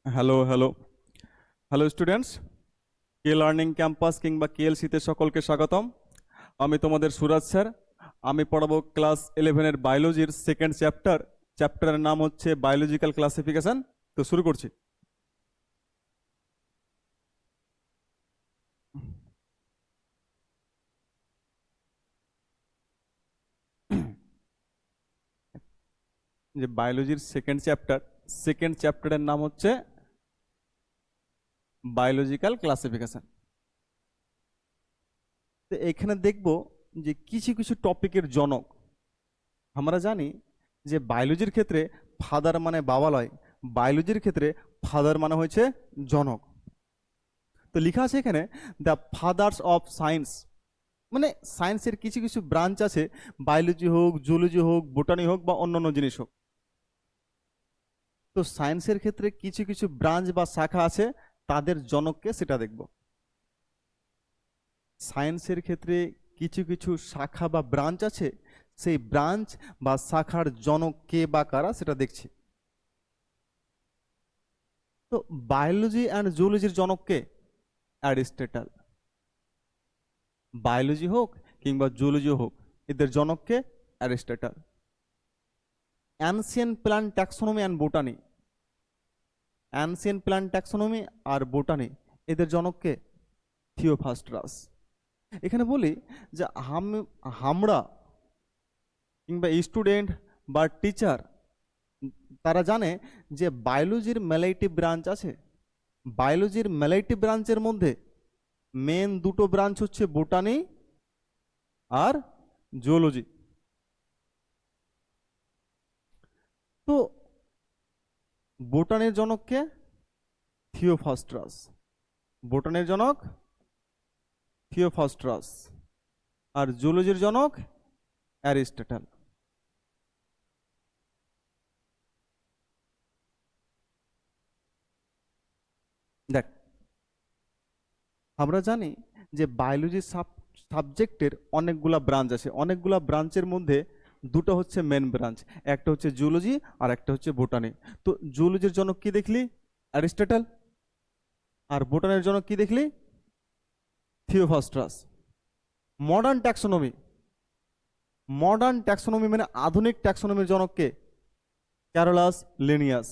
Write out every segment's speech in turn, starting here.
Hello hello hello students, কে learning campus কিংবা কেএলসিতে সকলকে স্বাগতম। আমি তোমাদের সুরাজ স্যার। আমি পড়াবো ক্লাস 11-এর বায়োলজির সেকেন্ড চ্যাপ্টারের নাম হচ্ছে বায়োলজিক্যাল ক্লাসিফিকেশন। তো শুরু করছি। যে বায়োলজির সেকেন্ড চ্যাপ্টারের নাম হচ্ছে বায়োলজিক্যাল ক্লাসিফিকেশন। তো এখানে দেখব যে কিছু কিছু টপিকের জনক। আমরা জানি যে বায়োলজির ক্ষেত্রে ফাদার মানে বাবা লয়, বায়োলজির ক্ষেত্রে ফাদার মানে হচ্ছে জনক। তো লেখা আছে এখানে দ্য ফাদার্স অফ সায়েন্স, মানে সায়েন্সের কিছু কিছু ব্রাঞ্চ আছে, বায়োলজি হোক, জুলজি হোক, বোটানি হোক বা অন্যান্য জিনিস হোক। তো সায়েন্সের ক্ষেত্রে কিছু কিছু ব্রাঞ্চ বা শাখা আছে, তাদের জনককে সেটা দেখব। সায়েন্সের ক্ষেত্রে কিছু কিছু শাখা বা ব্রাঞ্চ আছে, সেই ব্রাঞ্চ বা শাখার জনক কে বা কারা সেটা দেখছি। তো বায়োলজি অ্যান্ড জুলজির জনককে অ্যারিস্টটল। বায়োলজি হোক কিংবা জুলজি হোক, এদের জনককে Aristotle. Ancient plant taxonomy and botany, ancient plant taxonomy আর বোটানি, এদের জনককে থিওফ্রাস্টাস। এখানে বলি যে আমরা কিংবা স্টুডেন্ট বা টিচার তারা জানে যে বায়োলজির মেলাইটিভ ব্রাঞ্চ আছে। বায়োলজির মেলাইটিভ ব্রাঞ্চের মধ্যে মেন দুটো ব্রাঞ্চ হচ্ছে বোটানি আর জুলজি। তো বোটানির জনককে থিওফ্রাস্টাস, বোটানির জনক থিওফ্রাস্টাস, আর জুলজির জনক অ্যারিস্টটল। দেখ, আমরা জানি যে বায়োলজি সাবজেক্টের অনেকগুলা ব্রাঞ্চ আছে, অনেকগুলা ব্রাঞ্চের মধ্যে দুটো হচ্ছে মেন ব্রাঞ্চ, একটা হচ্ছে জুলজি আর একটা হচ্ছে বোটানি। তো জুলজির জনক কি দেখলি? অ্যারিস্টটল। আর বোটানির জনক কি দেখলি? Theophrastus. Modern taxonomy, modern taxonomy মানে আধুনিক ট্যাক্সোনমির জনককে ক্যারোলাস লিনিয়াস।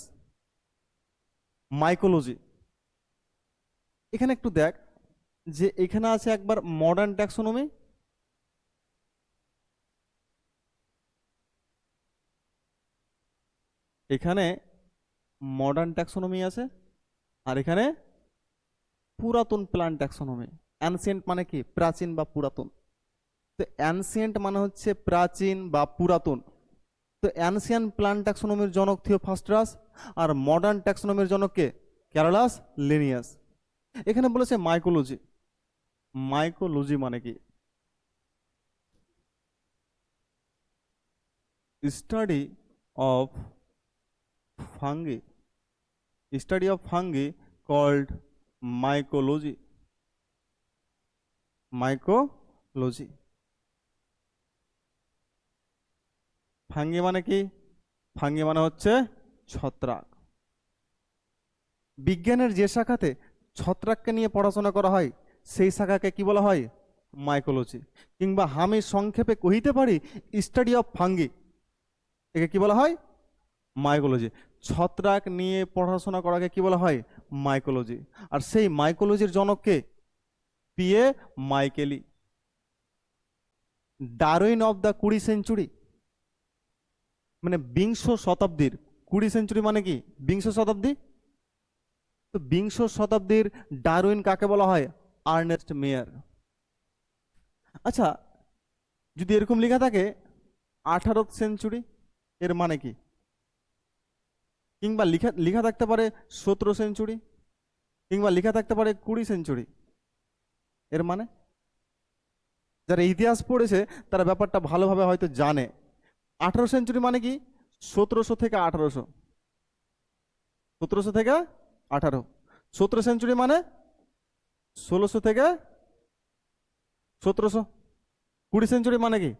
মাইকোলজি, এখানে একটু দেখ যে এখানে আছে একবার মডার্ন ট্যাক্সোনমি, এখানে মডার্ন ট্যাক্সোনমি আছে, আর এখানে পুরাতন প্ল্যান্ট ট্যাক্সোনমি। অ্যানসিয়েন্ট মানে কি? প্রাচীন বা পুরাতন। তো অ্যানসিয়েন্ট মানে হচ্ছে প্রাচীন বা পুরাতন। তো অ্যানসিয়েন্ট প্ল্যান্ট ট্যাক্সোনমির জনক থিওফ্রাস্টাস, আর মডার্ন ট্যাক্সোনমির জনক কে? Carolus Linnaeus. এখানে বলেছে মাইকোলজি। মাইকোলজি মানে কি? Study of fungi, study of fungi called mycology. Mycology. Fungi মানে কি? ফাঙ্গি মানে হচ্ছে ছত্রাক। বিজ্ঞানের যে শাখাতে ছত্রাককে নিয়ে পড়াশোনা করা হয় সেই শাখাকে কি বলা হয়? মাইকোলজি। কিংবা আমি সংক্ষেপে কহিতে পারি স্টাডি অফ ফাঙ্গি, একে কি বলা হয়? মাইকোলজি। ছত্রাক নিয়ে পড়াশোনা করাকে কি বলা হয়? মাইকোলজি। আর সেই মাইকোলজির জনককে P A Micheli. Darwin of the 20th century, মানে বিংশ শতাব্দীর। 20th সেঞ্চুরি মানে কি? বিংশ শতাব্দী। তো বিংশ শতাব্দীর ডারউইন কাকে বলা হয়? আর্নেস্ট মেয়ার। আচ্ছা, যদি এরকম লেখা থাকে 18th সেঞ্চুরি, এর মানে কি? কিংবা লেখা লেখা থাকতে পারে 17th সেঞ্চুরি, কিংবা লেখা থাকতে পারে 20th সেঞ্চুরি, এর মানে? যারা ইতিহাস পড়েছে তারা ব্যাপারটা ভালোভাবে হয়তো জানে। 18th সেঞ্চুরি মানে কি? 1700 থেকে 1800, 1700 থেকে 18। 17th সেঞ্চুরি মানে 1600 থেকে 1700। 20th সেঞ্চুরি মানে কি?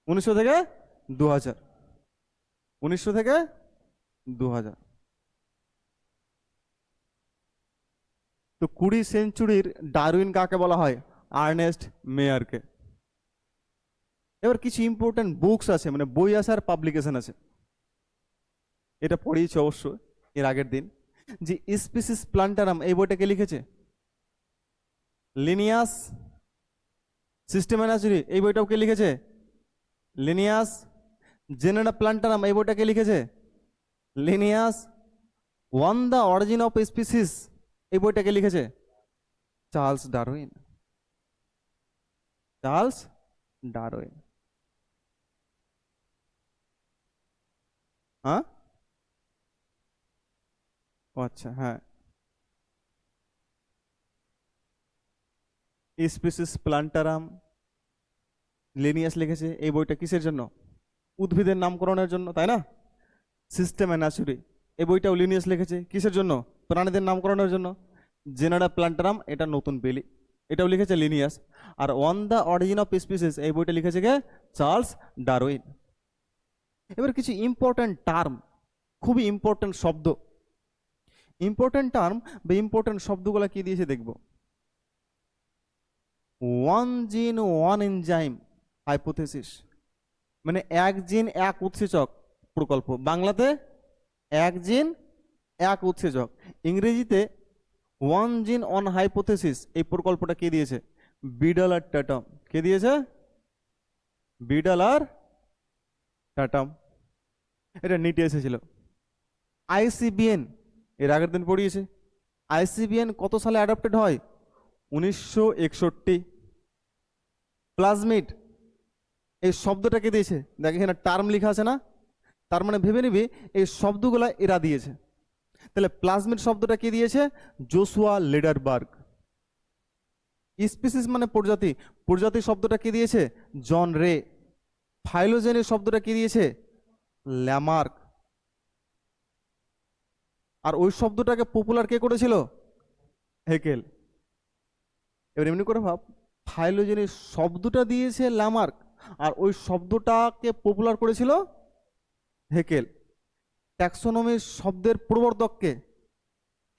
1900 থেকে 2000, 1900 থেকে 2000। তো 20 সেঞ্চুরির ডারউইন কাকে বলা হয়? আর্নেস্ট মেয়ারকে। এবার কিছু ইম্পর্টেন্ট বুকস আছে, মানে বই আছে আর পাবলিকেশন আছে, এটা পড়িয়েছি অবশ্য এর আগের দিন। যে স্পিসিস প্লান্টারাম এই বইটাকে লিখেছে? লিনিয়াস সিস্টেমেনাচুরি এই বইটাও কে লিখেছে? লিনিয়াস। জেনেরা প্লান্টারাম এই বইটাকে লিখেছে? Linnaeus. One the origin of species এই বইটাকে লিখেছে? Charles Darwin. Charles Darwin. হ্যাঁ, ও আচ্ছা, হ্যাঁ। স্পিসিস প্লান্টারাম লিনিয়াস লিখেছে এই বইটা কিসের জন্য? উদ্ভিদের নামকরণের জন্য, তাই না? সিস্টেম অ্যানাচুরি এই বইটাও লিনিয়াস লিখেছে কিসের জন্য? প্রাণীদের নামকরণের জন্য। জেনারা প্লান্টারাম এটা নতুন বেলি, এটাও লিখেছে লিনিয়াস। আর on the origin of species এই বইটা লিখেছে কে? Charles Darwin. এবার কিছু ইম্পর্ট্যান্ট টার্ম, খুবই ইম্পর্ট্যান্ট শব্দ, ইম্পর্ট্যান্ট টার্ম বা ইম্পর্ট্যান্ট শব্দগুলো কি দিয়েছে দেখব। ওয়ান জিন ওয়ান এনজাইম হাইপোথেসিস, মানে এক জিন এক উৎসেচক প্রকল্প। বাংলাতে এক জিন এক উৎসেচক, ইংরেজিতে ওয়ান জিন অন হাইপোথেসিস এই প্রকল্পটা কে দিয়েছে? বিডল আর টাটাম। কে দিয়েছে? বিডল আর টাটাম। এটা নিটে এসেছিল। আইসিবিএন এর আগের দিন পড়িয়েছে। আইসিবিএন কত সালে অ্যাডাপ্টেড হয়? 1961। প্লাজমিড এই শব্দটা কে দিয়েছে? দেখ এখানে টার্ম লেখা আছে না, তার মানে ভেবে নিবি এই শব্দগুলা এরা দিয়েছে। তাহলে প্লাজমিড শব্দটা কে দিয়েছে? জোশুয়া লেডারবার্গ। স্পিসিস মানে প্রজাতি, প্রজাতি শব্দটা কে দিয়েছে? জন রে। ফাইলোজেনের শব্দটা কে দিয়েছে? ল্যামার্ক। আর ওই শব্দটাকে পপুলার কে করেছিল? হেকেল। এবার এমনি করে ভাব, ফাইলোজেনের শব্দটা দিয়েছে ল্যামার্ক আর ওই শব্দটাকে পপুলার করেছিল হেকেল। ট্যাক্সোনমির শব্দের প্রবর্তককে?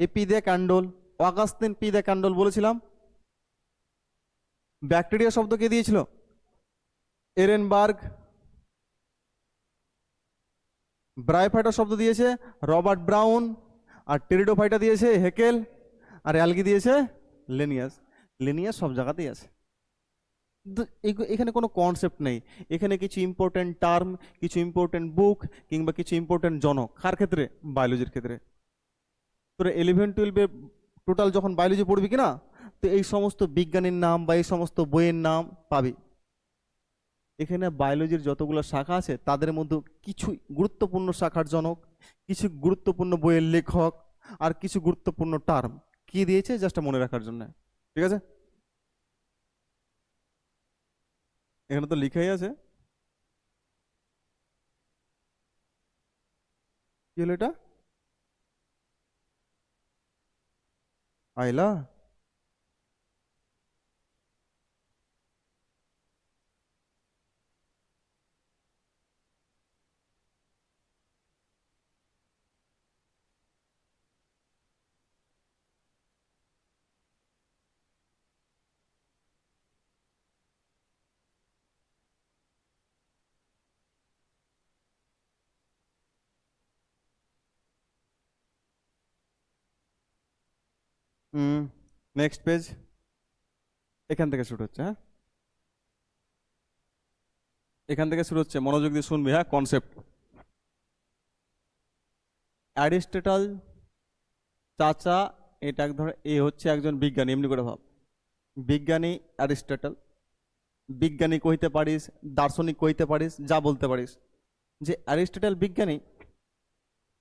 এপি দে ক্যান্ডল, অগাস্তিন পি দে ক্যান্ডল বলেছিলাম। ব্যাকটেরিয়া শব্দ কে দিয়েছিল? এরেনবার্গ। ব্রায়োফাইটা শব্দ দিয়েছে রবার্ট ব্রাউন। আর টেরিডোফাইটা দিয়েছে হেকেল। আর অ্যালগি দিয়েছে লিনিয়াস। লিনিয়াস সব জায়গাতেই আছে। এখানে কোনো কনসেপ্ট নেই, এখানে কিছু ইম্পর্টেন্ট টার্ম, কিছু ইম্পর্টেন্ট বুক কিংবা কিছু ইম্পর্টেন্ট জনক। কার ক্ষেত্রে? বায়োলজির ক্ষেত্রে। তোরা 11-12 টোটাল যখন বায়োলজি পড়বি কিনা, তো এই সমস্ত বিজ্ঞানীর নাম বা এই সমস্ত বইয়ের নাম পাবি। এখানে বায়োলজির যতগুলো শাখা আছে তাদের মধ্যে কিছু গুরুত্বপূর্ণ শাখার জনক, কিছু গুরুত্বপূর্ণ বইয়ের লেখক, আর কিছু গুরুত্বপূর্ণ টার্ম কি দিয়েছে জাস্ট মনে রাখার জন্য। ঠিক আছে, এখানে তো লিখাই আছে। কি হলো এটা? আইলা। হুম, নেক্সট পেজ। এখান থেকে শুরু হচ্ছে, হ্যাঁ, এখান থেকে শুরু হচ্ছে, মনোযোগ দিয়ে শুনবি, হ্যাঁ। কনসেপ্ট, অ্যারিস্টটল চাচা, এটা এক ধরনের, এ হচ্ছে একজন বিজ্ঞানী, এমনি করে ভাব। বিজ্ঞানী অ্যারিস্টটল, বিজ্ঞানী কইতে পারিস, দার্শনিক কইতে পারিস, যা বলতে পারিস। যে অ্যারিস্টটল বিজ্ঞানী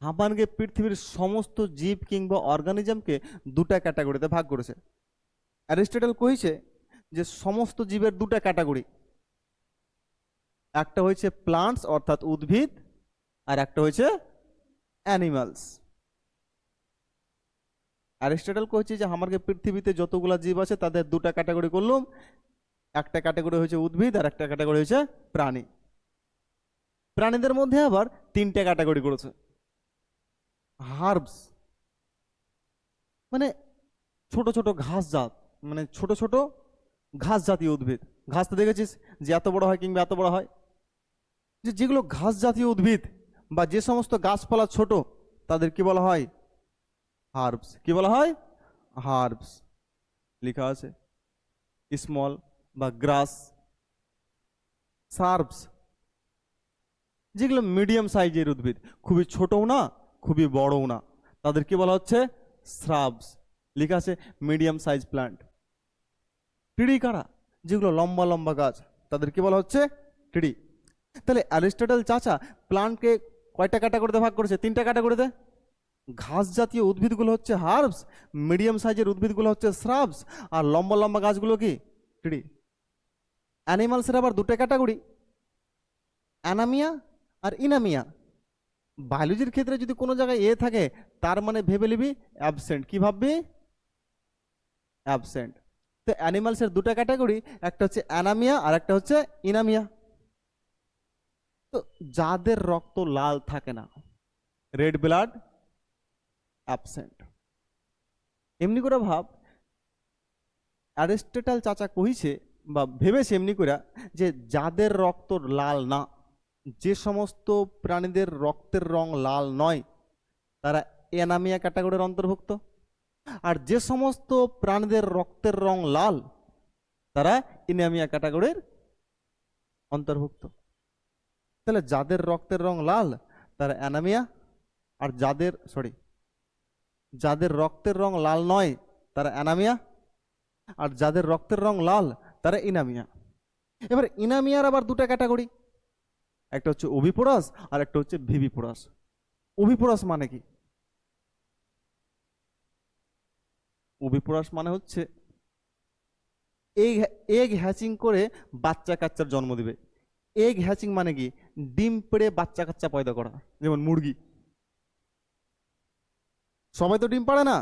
আমানকে পৃথিবীর সমস্ত জীব কিংবা অর্গানিজমকে দুটা ক্যাটাগরিতে ভাগ করেছে। অ্যারিস্টটল কইছে যে সমস্ত জীবের দুটা ক্যাটাগরি, একটা হচ্ছে প্লান্টস অর্থাৎ উদ্ভিদ, আর একটা হচ্ছে অ্যানিমালস। অ্যারিস্টটল কইছে যে আমাকে পৃথিবীতে যতগুলা জীব আছে তাদের দুটা ক্যাটাগরি করলাম, একটা ক্যাটাগরি হচ্ছে উদ্ভিদ আর একটা ক্যাটাগরি হচ্ছে প্রাণী। প্রাণীদের মধ্যে আবার তিনটে ক্যাটাগরি করেছে। হার্বস মানে ছোট ছোট ঘাস জাত, মানে ছোট ছোট ঘাস জাতীয় উদ্ভিদ। ঘাস তো দেখেছিস যে এত বড় হয় কিংবা এত বড় হয়। যে যেগুলো ঘাস জাতীয় উদ্ভিদ বা যে সমস্ত গাছপালা ছোট, তাদের কি বলা হয়? হার্বস। কি বলা হয়? হার্বস। লেখা আছে স্মল বা গ্রাস। সার্বস যেগুলো মিডিয়াম সাইজের উদ্ভিদ, খুবই ছোটও না খুবই বড়ও না, তাদের কি বলা হচ্ছে? শ্রাবস। লেখা আছে মিডিয়াম সাইজ প্ল্যান্ট। ট্রি কারা? যেগুলো লম্বা লম্বা গাছ, তাদের কি বলা হচ্ছে? ট্রি। তাহলে অ্যারিস্টটল চাচা প্লান্টকে কয়টা ক্যাটাগরিতে ভাগ করেছে? তিনটা ক্যাটাগরিতে। ঘাস জাতীয় উদ্ভিদগুলো হচ্ছে হার্বস, মিডিয়াম সাইজের উদ্ভিদগুলো হচ্ছে শ্রাবস, আর লম্বা লম্বা গাছগুলো কি? ট্রি। অ্যানিমালসের আবার দুটো ক্যাটাগরি, অ্যানামিয়া আর ইনামিয়া। বায়োলজির ক্ষেত্রে যদি কোনো জায়গায় এ থাকে, তার মানে ভেবে নিবি অ্যাবসেন্ট। কি ভাববি? অ্যাবসেন্ট। তো অ্যানিমালসের দুটো ক্যাটাগরি, একটা হচ্ছে অ্যানামিয়া আর একটা হচ্ছে ইনামিয়া। তো যাদের রক্ত লাল থাকে না, রেড ব্লাড, অ্যাবসেন্ট। এমনি করে ভাব, অ্যারিস্টটল চাচা কহিছে বা ভেবেছে এমনি করে যে যাদের রক্ত লাল না, যে সমস্ত প্রাণীদের রক্তের রং লাল নয়, তারা অ্যানামিয়া ক্যাটাগরির অন্তর্ভুক্ত। আর যে সমস্ত প্রাণীদের রক্তের রং লাল, তারা ইনামিয়া ক্যাটাগরির অন্তর্ভুক্ত। তাহলে যাদের রক্তের রং লাল তারা অ্যানামিয়া, আর যাদের রক্তের রং লাল নয় তারা অ্যানামিয়া, আর যাদের রক্তের রং লাল তারা ইনামিয়া। এবার ইনামিয়ার আবার দুটো ক্যাটাগরি, একটা হচ্ছে ওভিপোরাস আর একটা হচ্ছে ভিভিপোরাস। ওভিপোরাস মানে কি? ওভিপোরাস মানে হচ্ছে এগ হ্যাচিং করে বাচ্চা কাচ্চার জন্ম দিবে। এগ হ্যাচিং মানে কি? ডিম পেড়ে বাচ্চা কাচ্চা পয়দা করা, যেমন মুরগি। সবাই তো ডিম পাড়ে না।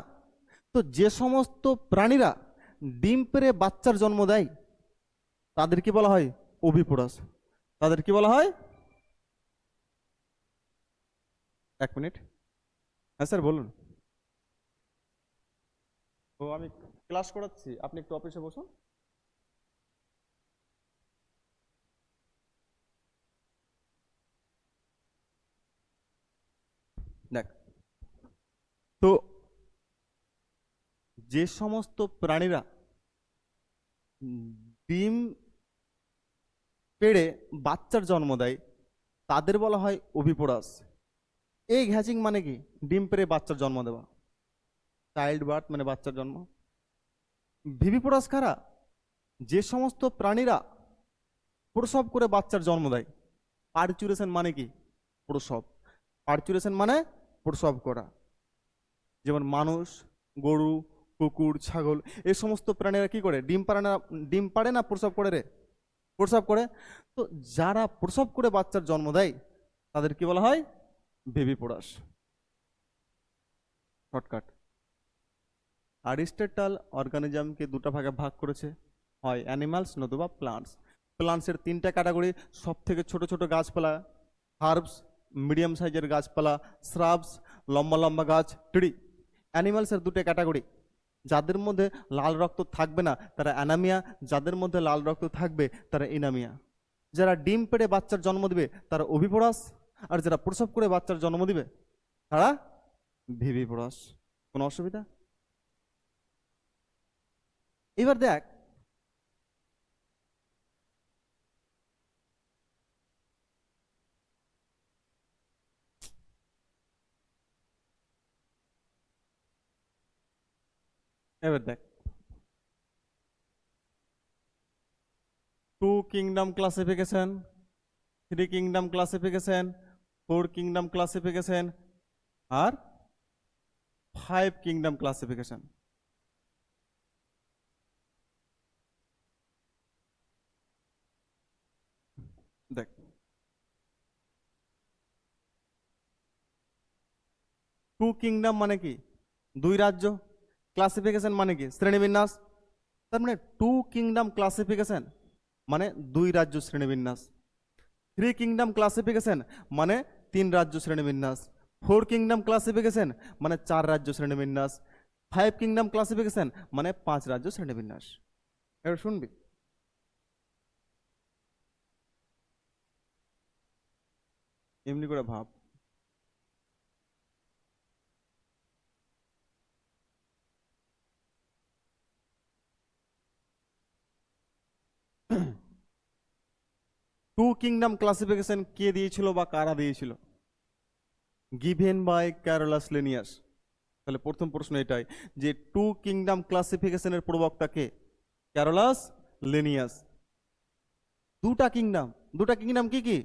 তো যে সমস্ত প্রাণীরা ডিম পেড়ে বাচ্চার জন্ম দেয়, তাদের কি বলা হয়? ওভিপোরাস। তাদের কি বলা হয়? এক মিনিট। হ্যাঁ স্যার বলুন। তো আমি ক্লাস করাচ্ছি, আপনি একটু অফিসে বসুন। দেখ, তো যে সমস্ত প্রাণীরা ডিম পেড়ে বাচ্চার জন্ম দেয়, তাদের বলা হয় ওভিপোরাস। এগ হ্যাচিং মানে কি? ডিম পেড়ে বাচ্চার জন্ম দেওয়া, চাইল্ড বার্থ মানে বাচ্চার জন্ম। ভিভিপোরাস কারা? যে সমস্ত প্রাণীরা প্রসব করে বাচ্চার জন্ম দেয়। পার্চুরেশন মানে কি? প্রসব। পার্চুরেশন মানে প্রসব করা। যেমন মানুষ, গরু, কুকুর, ছাগল, এই সমস্ত প্রাণীরা কি করে? ডিম পাড়ে না? ডিম পাড়ে না প্রসব করে রে? প্রসব করে। তো যারা প্রসব করে বাচ্চার জন্ম দেয়, তাদের কি বলা হয়? ভিভিপোরাস। শর্টকাট। অ্যারিস্টটল অর্গানিজমকে দুটো ভাগে ভাগ করেছে, হয় অ্যানিমালস নতুবা প্লান্টস। প্লান্টসের তিনটা ক্যাটাগরি, সব থেকে ছোট ছোট গাছপালা হার্বস, মিডিয়াম সাইজের গাছপালা শ্রাবস, লম্বা লম্বা গাছ ট্রি। অ্যানিমালসের দুটো ক্যাটাগরি, যাদের মধ্যে লাল রক্ত থাকবে না তারা অ্যানামিয়া, যাদের মধ্যে লাল রক্ত থাকবে তারা ইনামিয়া। যারা ডিম পেড়ে বাচ্চার জন্ম দিবে তারা ওভিপোরাস, আর যারা প্রসব করে বাচ্চার জন্ম দিবে তারা ভিভিপোরাস। কোনো অসুবিধা? এবার দেখ, এবার দেখ, two kingdom classification, three kingdom classification, four kingdom classification, আর ফাইভ কিংডম ক্লাসিফিকেশন। দেখ, টু কিংডম মানে কি? দুই রাজ্য। ক্লাসিফিকেশন মানে কি? শ্রেণীবিন্যাস। তার মানে টু কিংডম ক্লাসিফিকেশন মানে দুই রাজ্য শ্রেণীবিন্যাস। থ্রি কিংডম ক্লাসিফিকেশন মানে তিন রাজ্য শ্রেণীবিন্যাস। ফোর কিংডম ক্লাসিফিকেশন মানে চার রাজ্য শ্রেণীবিন্যাস। ফাইভ কিংডম ক্লাসিফিকেশন মানে 5 রাজ্য শ্রেণীবিন্যাস। এবার শুনবি, এমনি করে ভাব। টু কিংডম ক্লাসিফিকেশন কে দিয়েছিল বা কারা দিয়েছিল? Given by Carolus Linnaeus. তাহলে প্রথম প্রশ্ন এটাই যে টু কিংডম ক্লাসিফিকেশনের প্রবক্তা কে? Carolus Linnaeus. দুটা কিংডম কি কি?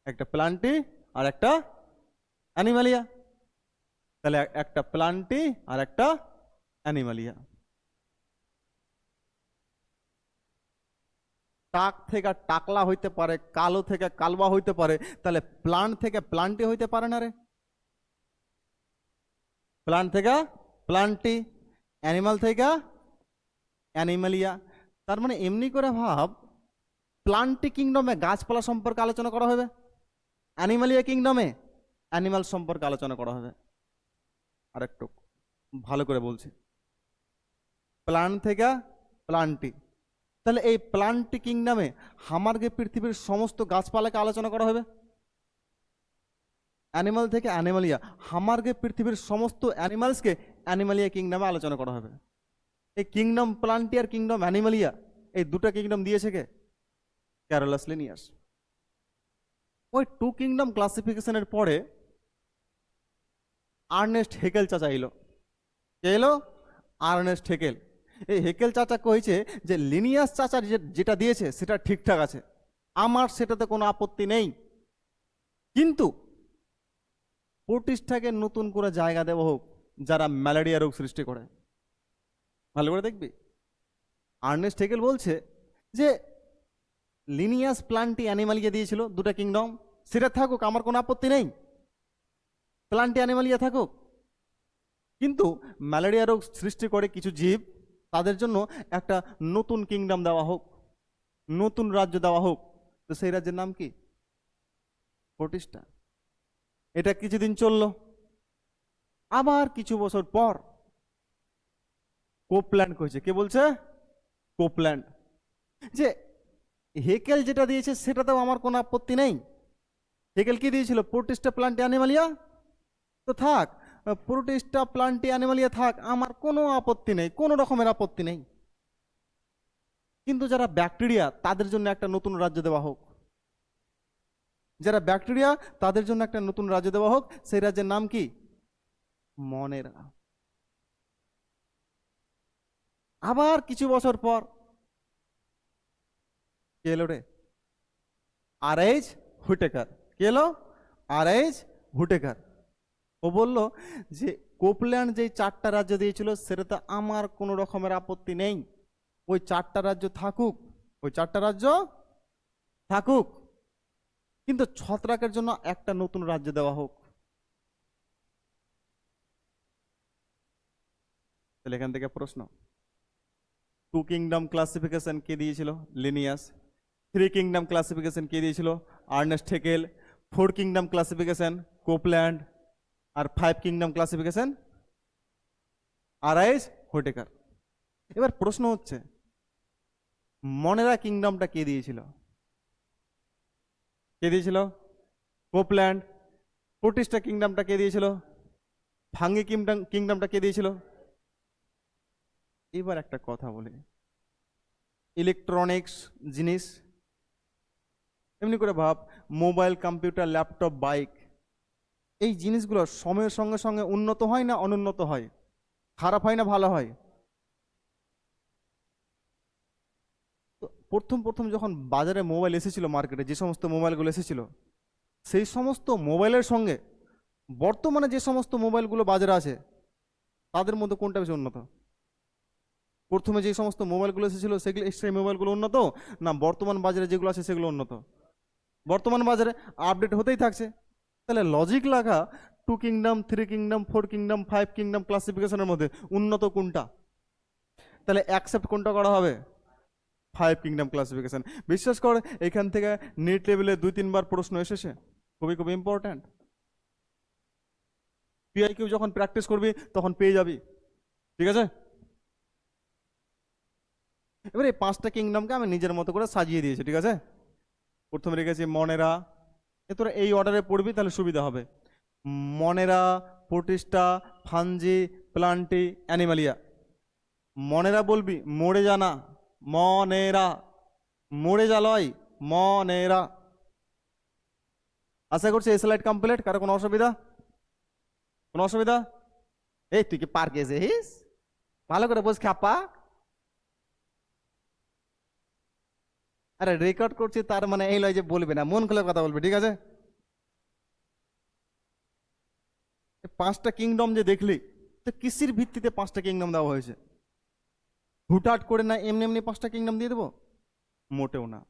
একটা প্লান্টি আর একটা অ্যানিমালিয়া। তাহলে একটা প্লান্টি আর একটা অ্যানিমালিয়া। টাক থেকে টাকলা হইতে পারে, কালো থেকে কালবা হইতে পারে, তাহলে প্লান্ট থেকে প্লান্টি হইতে পারে না রে? প্লান্ট থেকে প্লান্টি, অ্যানিমাল থেকে অ্যানিমালিয়া। তার মানে এমনি করে ভাব, প্লান্টি কিংডমে গাছপালা সম্পর্কে আলোচনা করা হবে, অ্যানিমালিয়া কিংডমে অ্যানিমাল সম্পর্কে আলোচনা করা হবে। আর একটু ভালো করে বলছি, প্লান্ট থেকে প্লান্টি, তাহলে এই প্লান্টি কিংডমে হামারগে পৃথিবীর সমস্ত গাছপালাকে আলোচনা করা হবে। অ্যানিমাল থেকে অ্যানিমালিয়া, হামারগে পৃথিবীর সমস্ত অ্যানিমালসকে অ্যানিমালিয়া কিংডমে আলোচনা করা হবে। এই কিংডম প্লান্টি আর কিংডম অ্যানিমালিয়া, এই দুটো কিংডম দিয়েছে কে? Carolus Linnaeus. ওই টু কিংডম ক্লাসিফিকেশনের পরে আর্নেস্ট হেকেল চাচা এলো। কে এলো? Ernst Haeckel. এই হেকেল চাচা কইছে যে লিনিয়াস চাচা যেটা দিয়েছে সেটা ঠিকঠাক আছে, আমার সেটাতে কোনো আপত্তি নেই, কিন্তু প্রতিষ্ঠাকে নতুন করে জায়গা দেওয়া হোক যারা ম্যালেরিয়া রোগ সৃষ্টি করে। ভালো করে দেখবি, আর্নেস্ট হেকেল বলছে যে লিনিয়াস প্লান্টি অ্যানিমালিয়া দিয়েছিল দুটা কিংডম, সেটা থাকুক, আমার কোনো আপত্তি নেই, প্লান্টি অ্যানিমালিয়া থাকুক, কিন্তু ম্যালেরিয়া রোগ সৃষ্টি করে কিছু জীব, তাদের জন্য একটা নতুন কিংডম দেওয়া হোক, নতুন রাজ্য দেওয়া হোক। তো সেই রাজ্যের নাম কি? প্রতিষ্ঠা। এটা কিছুদিন চললো, আবার কিছু বছর পর কোপল্যান্ড কইছে। কে বলছে? কোপল্যান্ড, যে হেকেল যেটা দিয়েছে সেটাতেও আমার কোনো আপত্তি নেই। হেকেল কি দিয়েছিল? প্রোটিস্টা প্লান্টি অ্যানিমালিয়া, তো থাক, প্রোটিস্টা প্লান্টি অ্যানিমালিয়া থাক, আমার কোনো আপত্তি নেই, কোনো রকমের আপত্তি নেই, কিন্তু যারা ব্যাকটেরিয়া তাদের জন্য একটা নতুন রাজ্য দেওয়া হোক, যারা ব্যাকটেরিয়া তাদের জন্য একটা নতুন রাজ্য দেওয়া হোক। সেই রাজ্যের নাম কি? মনেরা। আবার কিছু বছর পর কে এলো রে? আর.এইচ. হুটেকার। কে এলো? আর.এইচ. হুটেকার। ও বলল যে কোপল্যান্ড যেই 4টা রাজ্য দিয়েছিল সেটাতে আমার কোনো রকমের আপত্তি নেই, ওই 4টা রাজ্য থাকুক, ওই 4টা রাজ্য থাকুক, কিন্তু ছত্রাকের জন্য একটা নতুন রাজ্য দেওয়া হোক। তাহলে এখান থেকে প্রশ্ন, টু কিংডম ক্লাসিফিকেশন কে দিয়েছিল? লিনিয়াস। থ্রি কিংডম ক্লাসিফিকেশন কে দিয়েছিল? Ernst Haeckel. Four kingdom classification Copeland. আর five kingdom classification R H. Whittaker. এবার প্রশ্ন হচ্ছে, মনেরা কিংডমটা কে দিয়েছিল? কে দিয়েছিল? কোপল্যান্ড। প্রোটিস্টা কিংডমটা কে দিয়েছিল? ফাঙ্গি কিংডমটা কে দিয়েছিল? এবার একটা কথা বলি, ইলেকট্রনিক্স জিনিস, এমনি করে ভাব, মোবাইল, কম্পিউটার, ল্যাপটপ, বাইক, এই জিনিসগুলো সময়ের সঙ্গে সঙ্গে উন্নত হয় না অনুন্নত হয়? খারাপ হয় না ভালো হয়? তো প্রথম প্রথম যখন বাজারে মোবাইল এসেছিল, মার্কেটে যে সমস্ত মোবাইলগুলো এসেছিল, সেই সমস্ত মোবাইলের সঙ্গে বর্তমানে যে সমস্ত মোবাইলগুলো বাজারে আছে তাদের মধ্যে কোনটা বেশি উন্নত? প্রথমে যে সমস্ত মোবাইলগুলো এসেছিল সেগুলো, সেই মোবাইলগুলো উন্নত, না বর্তমান বাজারে যেগুলো আছে সেগুলো উন্নত? বর্তমান বাজারে আপডেট হতেই থাকছে। তাহলে লজিক লাগা, two kingdom, three kingdom, four kingdom, five kingdom ক্লাসিফিকেশনের মধ্যে উন্নত কোনটা? তাহলে অ্যাকসেপ্ট কোনটা করা হবে? Five kingdom classification. বিশ্বাস করে এখান থেকে নিট লেভেলে 2-3 বার প্রশ্ন এসেছে, খুবই খুব ইম্পর্ট্যান্ট। পিআইকিউ যখন প্র্যাকটিস করবি তখন পেয়ে যাবি। ঠিক আছে? এবার এই 5টা কিংডমকে আমি নিজের মতো করে সাজিয়ে দিয়েছি, ঠিক আছে? প্রথমে রেখেছি মনেরা, এ তোরা এই অর্ডারে পড়বি তাহলে সুবিধা হবে। মনেরা, প্রোটিস্টা, ফাঞ্জি, প্লান্টি, অ্যানিমালিয়া। মনেরা বলবি, মরে যা না, মনেরা, মরে যা লয়, মনেরা। আশা করছি এই স্লাইড কমপ্লিট। কারো কোনো অসুবিধা? কোনো অসুবিধা? এই তুই কি পার্কে এসেছিস? ভালো করে বস খাপা। আরে রেকর্ড করছি তার মানে এই লয় যে বলবি না, মন খুলে কথা বলবি, ঠিক আছে? 5টা কিংডম যে দেখলি, তো কিসের ভিত্তিতে 5টা কিংডম দেওয়া হয়েছে? হুটহাট করে না এমনি এমনি 5টা কিংডম দিয়ে দেবো? মোটেও না।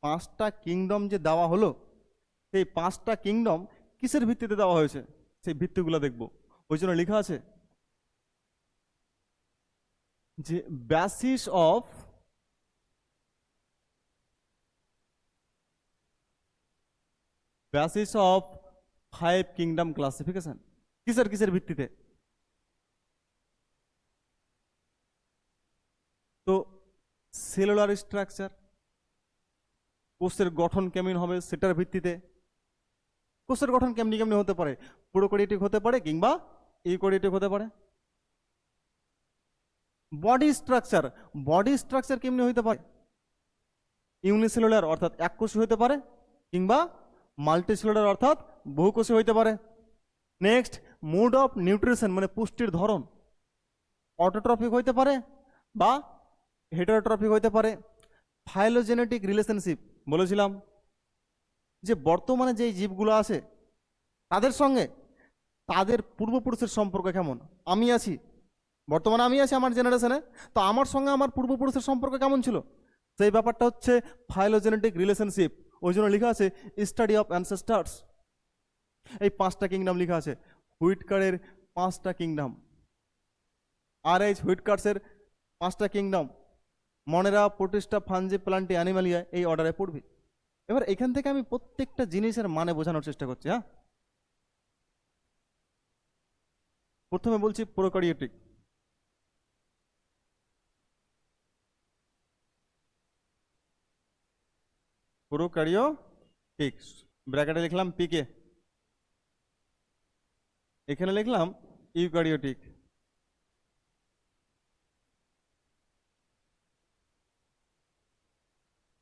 5টা কিংডম যে দেওয়া হলো, সেই 5টা কিংডম কিসের ভিত্তিতে দেওয়া হয়েছে সেই ভিত্তিগুলো দেখবো। ওই জন্য লেখা আছে যে বেসিস অফ 5 কিংডম ক্লাসিফিকেশন। কিসের কিসের ভিত্তিতে? তো সেলুলার স্ট্রাকচার, কোষের গঠন কেমন হবে সেটার ভিত্তিতে। কোষের গঠন কেমনি কেমনি হতে পারে, প্রোক্যারিওটিক হতে পারে কিংবা ইউক্যারিওটিক হতে পারে। বডি স্ট্রাকচার কেমনি হইতে পারে, ইউনিসেলুলার অর্থাৎ এককোষী হতে পারে কিংবা মাল্টিসেলুলার অর্থাৎ বহুকোষী হইতে পারে। নেক্সট, মোড অফ নিউট্রিশন মানে পুষ্টির ধরন, অটোট্রফিক হইতে পারে বা হেটারোট্রফিক হইতে পারে। ফাইলোজেনেটিক রিলেশনশিপ বলেছিলাম যে বর্তমানে যেই জীবগুলো আছে তাদের সঙ্গে তাদের পূর্বপুরুষের সম্পর্ক কেমন। আমি আছি, বর্তমানে আমি আছি আমার জেনারেশনে, তো আমার সঙ্গে আমার পূর্বপুরুষের সম্পর্ক কেমন ছিল সেই ব্যাপারটা হচ্ছে ফাইলোজেনেটিক রিলেশনশিপ। ওই জন্য লেখা আছে স্টাডি অফ অ্যানসেস্টার্স। এই 5টা কিংডম লেখা আছে। হুইটকারের 5টা কিংডম, আর হুইটকার্সের 5টা kingdom, মনেরা, Protista, fungi, plenty, Animalia, এই অর্ডারে পড়বি। এবার এখান থেকে আমি প্রত্যেকটা জিনিসের মানে বোঝানোর চেষ্টা করছি। হ্যাঁ, প্রথমে বলছি প্রোক্যারিওটিক। প্রোক্যারিওটিক ব্র্যাকেটে লিখলাম পিকে, এখানে লিখলাম ইউক্যারিওটিক।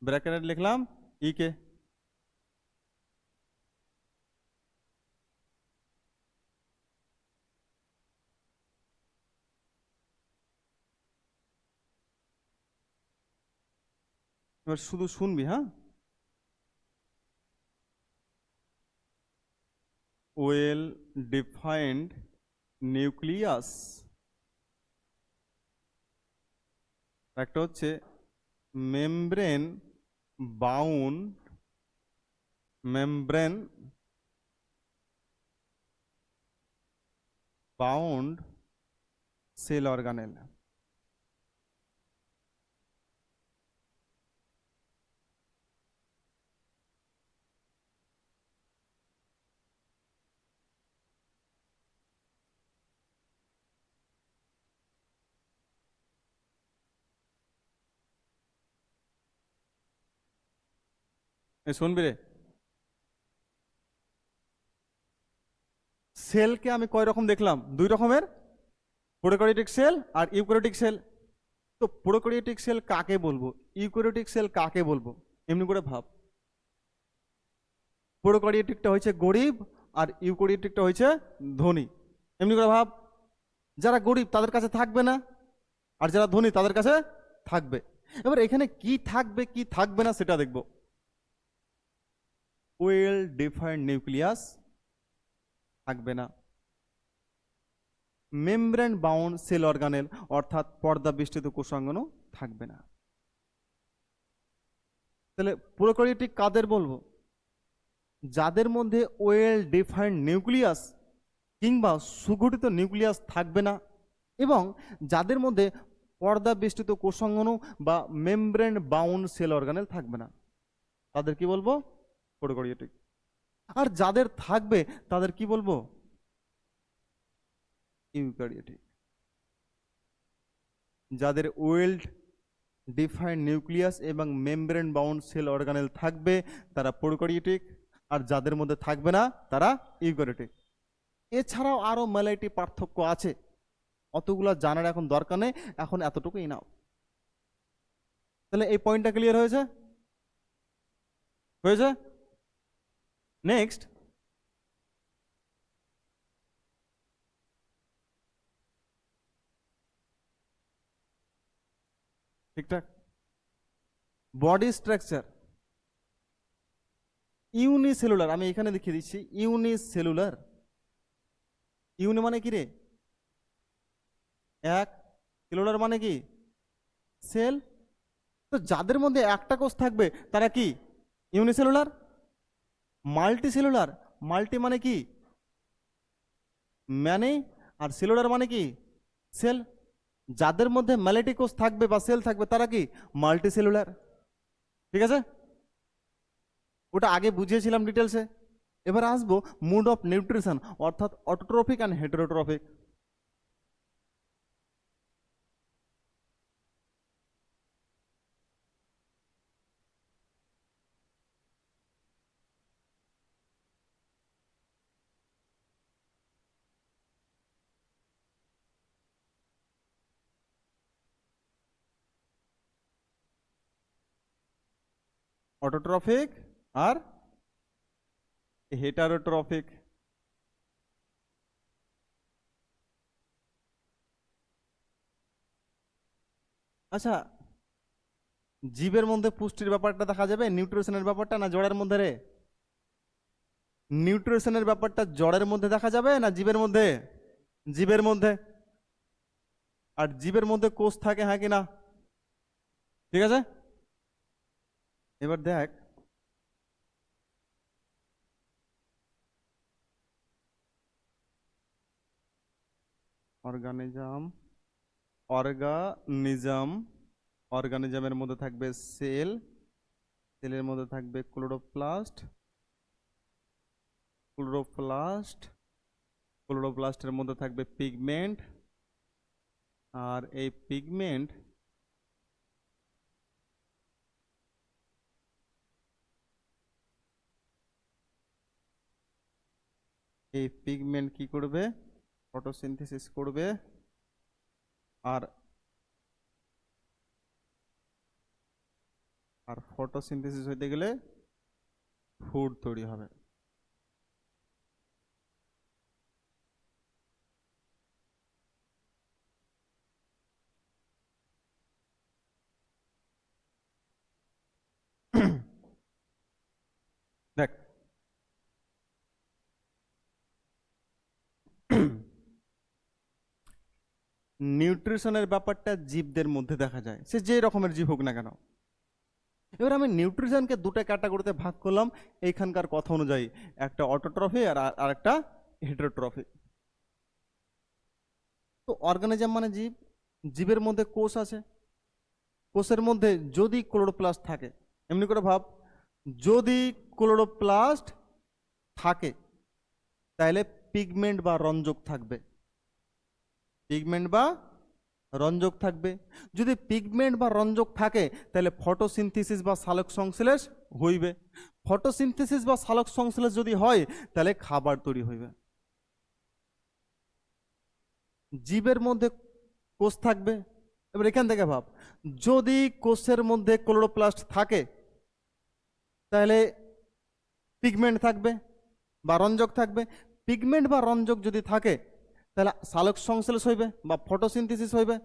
ব্র্যাকেটে লিখলাম ইকে। এবার শুধু শুনবি। হ্যাঁ, ওয়েল ডিফাইন্ড নিউক্লিয়াস, একটা হচ্ছে membrane bound, membrane bound cell organelle. শুনবি রে, সেলকে আমি কয় রকম দেখলাম? 2 রকমের, প্রোক্যারিওটিক সেল আর ইউক্যারিওটিক সেল। তো প্রোক্যারিওটিক সেল কাকে বলবো, ইউক্যারিওটিক সেল কাকে বলবো? এমনি করে ভাব, প্রোক্যারিওটিকটা হচ্ছে গরিব আর ইউক্যারিওটিকটা হচ্ছে ধনী। এমনি করে ভাব, যারা গরিব তাদের কাছে থাকবে না, আর যারা ধনী তাদের কাছে থাকবে। এবার এখানে কি থাকবে কি থাকবে না সেটা দেখব। ওয়েল ডিফাইন্ড নিউক্লিয়াস থাকবে না, মেমব্রেন বাউন্ড সেল অর্গানেল অর্থাৎ পর্দা বেষ্টিত কোষাঙ্গনও থাকবে না। তাহলে প্রোক্যারিওটিক কাদের বলবো? যাদের মধ্যে ওয়েল ডিফাইন্ড নিউক্লিয়াস কিংবা সুগঠিত নিউক্লিয়াস থাকবে না, এবং যাদের মধ্যে পর্দা বেষ্টিত কোষাঙ্গনু বা মেমব্রেন বাউন্ড সেল অর্গানেল থাকবে না, তাদের কি বলবো? প্রোক্যারিওটিক। আর যাদের থাকবে তাদের কি বলবো? ইউক্যারিওটিক। যাদের ওয়েল ডিফাইন্ড নিউক্লিয়াস এবং মেমব্রেন বাউন্ড সেল অর্গানেল থাকবে তারা প্রোক্যারিওটিক, আর যাদের মধ্যে থাকবে না তারা ইউক্যারিওটিক। এছাড়াও আরো মেলাইটি পার্থক্য আছে, অতগুলো জানার এখন দরকার নেই, এখন এতটুকুই নাও। তাহলে এই পয়েন্টটা ক্লিয়ার হয়েছে? হয়েছে? নেক্সট, ঠিকঠাক। বডি স্ট্রাকচার ইউনিসেলুলার, আমি এখানে দেখিয়ে দিচ্ছি ইউনিসেলুলার। ইউনি মানে কি রে? এক, সেলুলার মানে কি? সেল। তো যাদের মধ্যে একটা কোষ থাকবে তারা কি? ইউনিসেলুলার। মাল্টি সেলুলার, মাল্টি মানে কি? মানে, আর সেলুলার মানে কি? সেল। যাদের মধ্যে ম্যালেটি কোষ থাকবে বা সেল থাকবে তারা কি? Multi cellular. ঠিক আছে, ওটা আগে বুঝিয়েছিলাম ডিটেলসে। এবার আসবো মোড অফ নিউট্রিশন, অর্থাৎ autotrophic and heterotrophic. Autotrophic R heterotrophic. আচ্ছা, জীবের মধ্যে পুষ্টির ব্যাপারটা দেখা যাবে, নিউট্রিশনের ব্যাপারটা, না জড়ের মধ্যে রে? নিউট্রিশনের ব্যাপারটা জড়ের মধ্যে দেখা যাবে না জীবের মধ্যে? জীবের মধ্যে। আর জীবের মধ্যে কোষ থাকে, হ্যাঁ কি না? ঠিক আছে, এবার দেখ অর্গানিজম, অর্গানিজম, অর্গানিজমের মধ্যে থাকবে সেল, সেলের মধ্যে থাকবে ক্লোরোপ্লাস্ট, ক্লোরোপ্লাস্ট, ক্লোরোপ্লাস্টের মধ্যে থাকবে পিগমেন্ট, আর এই পিগমেন্ট কি করবে? ফটোসিনথেসিস করবে, আর আর ফটোসিনথেসিস হইতে গেলে ফুড তৈরি হবে। দেখ, নিউট্রিশনের ব্যাপারটা জীবদের মধ্যে দেখা যায়, সে যে রকমের জীব হোক না কেন। এবার আমি নিউট্রিশনকে দুটো ক্যাটাগরিতে ভাগ করলাম এইখানকার কথা অনুযায়ী, একটা অটোট্রফি আর একটা হেটারোট্রফি। তো অর্গানিজম মানে জীব, জীবের মধ্যে কোষ আছে, কোষের মধ্যে যদি ক্লোরোপ্লাস্ট থাকে, এমনি করে ভাব, যদি ক্লোরোপ্লাস্ট থাকে তাহলে পিগমেন্ট বা রঞ্জক থাকবে, পিগমেন্ট বা রঞ্জক থাকবে। যদি পিগমেন্ট বা রঞ্জক থাকে তাহলে ফটোসিনথেসিস বা সালোক সংশ্লেষ হইবে। ফটোসিনথেসিস বা সালোক সংশ্লেষ যদি হয় তাহলে খাবার তৈরি হইবে। জীবের মধ্যে কোষ থাকবে, এবার এখান থেকে ভাব, যদি কোষের মধ্যে ক্লোরোপ্লাস্ট থাকে তাহলে পিগমেন্ট থাকবে বা রঞ্জক থাকবে। পিগমেন্ট বা রঞ্জক যদি থাকে তাহলে সালোক সংশ্লেষ হইবে বা ফটোসিনথেসিস হইবে।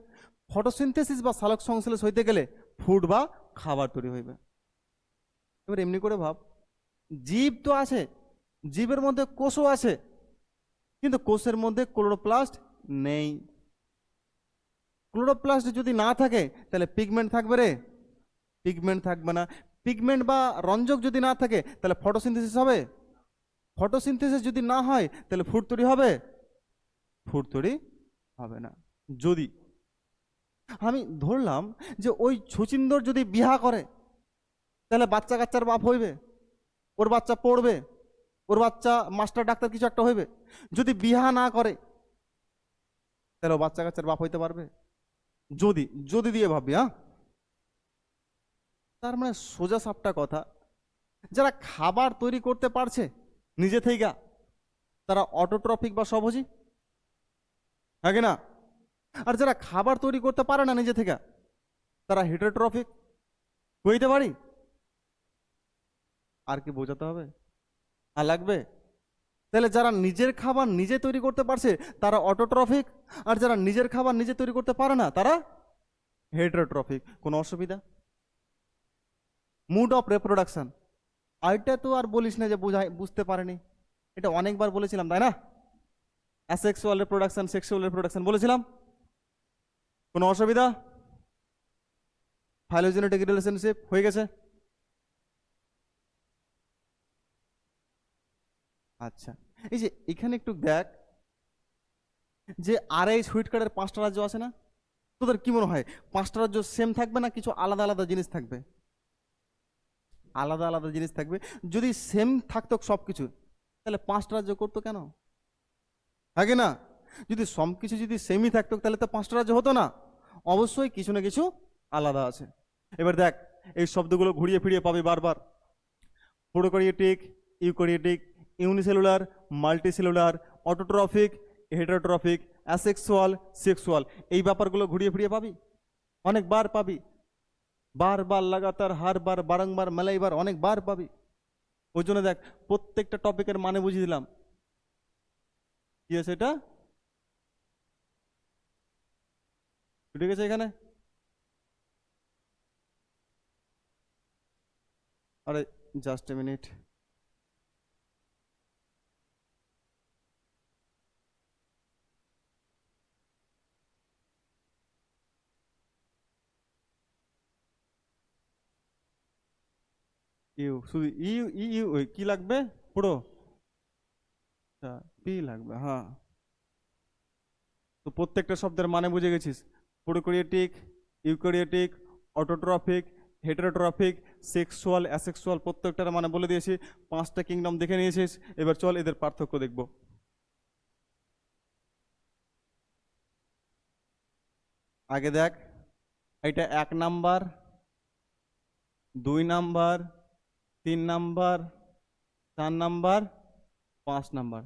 ফটোসিনথেসিস বা সালোক সংশ্লেষ হইতে গেলে ফুড বা খাবার তৈরি হইবে। এবার এমনি করে ভাব, জীব তো আছে, জীবের মধ্যে কোষও আছে, কিন্তু কোষের মধ্যে ক্লোরোপ্লাস্ট নেই। ক্লোরোপ্লাস্ট যদি না থাকে তাহলে পিগমেন্ট থাকবে রে? পিগমেন্ট থাকবে না। পিগমেন্ট বা রঞ্জক যদি না থাকে তাহলে ফটোসিনথেসিস হবে? ফটোসিনথেসিস যদি না হয় তাহলে ফুড তৈরি হবে? ফুড তৈরি হবে না। যদি আমি ধরলাম যে ওই ছুচিন্দর যদি বিহা করে তাহলে বাচ্চা কাচ্চার বাপ হইবে, ওর বাচ্চা পড়বে, ওর বাচ্চা মাস্টার ডাক্তার কিছু একটা হইবে। যদি বিহা না করে তাহলে ও বাচ্চা কাচ্চার বাপ হইতে পারবে? যদি যদি দিয়ে ভাববি, হ্যাঁ। তার মানে সোজা সাপটা কথা, যারা খাবার তৈরি করতে পারছে নিজে থেকে, তারা অটোট্রফিক বা স্বভোজী, হ্যাঁ কি না? আর যারা খাবার তৈরি করতে পারে না নিজে থেকে, তারা হেটারোট্রফিক। বুঝতে পারি? আর কি বোঝাতে হবে? আর লাগবে? তাহলে যারা নিজের খাবার নিজে তৈরি করতে পারছে তারা অটোট্রফিক, আর যারা নিজের খাবার নিজে তৈরি করতে পারে না তারা হেটারোট্রফিক। কোনো অসুবিধা? মুড অফ রিপ্রোডাকশন, এটা তো আর বলিস না যে বুঝতে পারেনি, এটা অনেকবার বলেছিলাম তাই না? অ্যাসেক্সুয়াল রিপ্রোডাকশন, সেক্সুয়াল রিপ্রোডাকশন বলেছিলাম। কোনো অসুবিধা? ফাইলোজেনেটিক রিলেশনশিপ হয়ে গেছে। আচ্ছা, এই যে এখানে একটু দেখ, যে আরএইচ হুইটকারের 5টা রাজ্য আছে না, তোদের কি মনে হয় 5টা রাজ্য সেম থাকবে না কিছু আলাদা আলাদা জিনিস থাকবে? আলাদা আলাদা জিনিস থাকবে। যদি সেম থাকতো সব কিছু, তাহলে 5টা রাজ্য করতো কেন? আগে না, যদি সব কিছু যদি সেমই থাকতো তাহলে তো 5টা রাজ্য হতো না। অবশ্যই কিছু না কিছু আলাদা আছে। এবার দেখ, এই শব্দগুলো ঘুরিয়ে ফিরিয়ে পাবি বারবার। Prokaryotic, eukaryotic, unicellular, multicellular, autotrophic, heterotrophic, asexual, sexual, এই ব্যাপারগুলো ঘুরিয়ে ফিরিয়ে পাবি, অনেকবার পাবি, বারবার, লাগাতার, হারবার, বারংবার, মেলাইবার, অনেকবার পাবি। ওই জন্য দেখ, প্রত্যেকটা টপিকের মানে বুঝিয়ে দিলাম। কি আছে এটা? ঠিক আছে এখানে? আরে জাস্ট এ মিনিট। ইউ শুধু ইউ ইউ কি লাগবে? পুরো? আচ্ছা, পি লাগবে, হ্যাঁ। তো প্রত্যেকটা শব্দের মানে বুঝে গেছিস। Prokaryotic, eukaryotic, autotrophic, heterotrophic, sexual, asexual, প্রত্যেকটার মানে বলে দিয়েছি। 5টা কিংডম দেখে নিয়েছিস, এবার চল এদের পার্থক্য দেখব। আগে দেখ, এটা 1 number, 2 number, 3 number, 4 number, 5 number.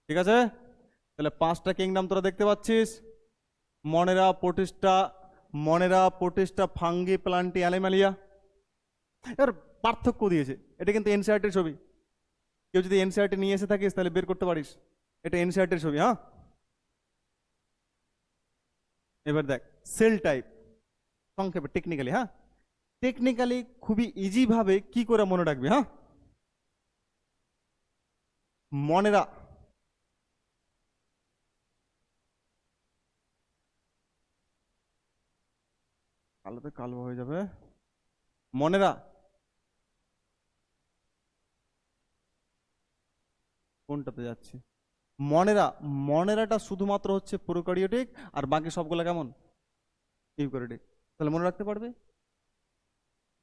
ঠিক আছে? তাহলে 5টা কিংডম তোরা দেখতে পাচ্ছিস। মনেরা, Protista, মনেরা, Protista, fungi, plenty, Animalia. এবার পার্থক্য দিয়েছে। এটা কিন্তু এনসিইআরটির ছবি। কেউ যদি এনসিইআরটি নিয়ে এসে থাকিস তাহলে বের করতে পারিস, এটা এনসিইআরটির ছবি, হ্যাঁ। এবার দেখ, সেল টাইপ সংক্ষেপে, টেকনিক্যালি, হ্যাঁ, টেকনিক্যালি খুবই ইজি ভাবে কি করে মনে রাখবি, হ্যাঁ। মনেরা, কালোতে কালো হয়ে যাবে। মনেরা, কোনটাতে যাচ্ছে? মনেরা, মনেরাটা শুধুমাত্র হচ্ছে প্রোক্যারিওটিক, আর বাকি সবগুলো কেমন? ইউক্যারিওটিক। তাহলে মনে রাখতে পারবে।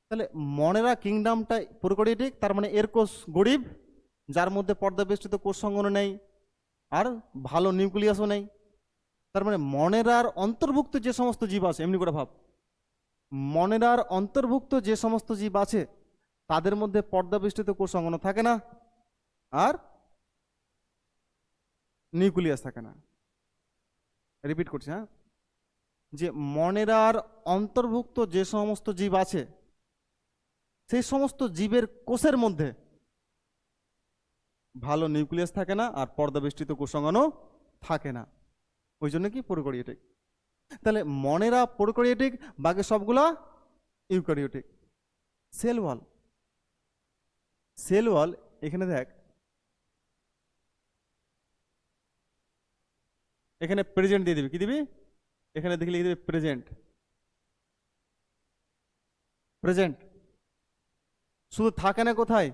তাহলে মনেরা কিংডমটা প্রোক্যারিওটিক, তার মানে এর কোষ গরিব, যার মধ্যে পর্দাবেষ্টিত কোষ সংগঠন নেই, আর ভালো নিউক্লিয়াসও নেই। তার মানে মনেরার অন্তর্ভুক্ত যে সমস্ত জীব আছে, এমনি করে ভাব, মনেরার অন্তর্ভুক্ত যে সমস্ত জীব আছে তাদের মধ্যে পর্দাবেষ্টিত কোষ সংগঠন থাকে না, আর নিউক্লিয়াস থাকে না। রিপিট করছি, হ্যাঁ, যে মনেরার অন্তর্ভুক্ত যে সমস্ত জীব আছে সেই সমস্ত জীবের কোষের মধ্যে ভালো নিউক্লিয়াস থাকে না, আর পর্দাবেষ্টিত কোষাঙ্গনও থাকে না। ওই জন্য কি প্রোক্যারিওটিক। তাহলে মনেরা প্রোক্যারিওটিক, বাকি সবগুলা eukaryotic. Cell wall, cell wall, এখানে দেখ, এখানে প্রেজেন্ট দিয়ে দিবি। কি দিবি? এখানে দেখে লিখে দিবি প্রেজেন্ট। প্রেজেন্ট শুধু থাকে না কোথায়?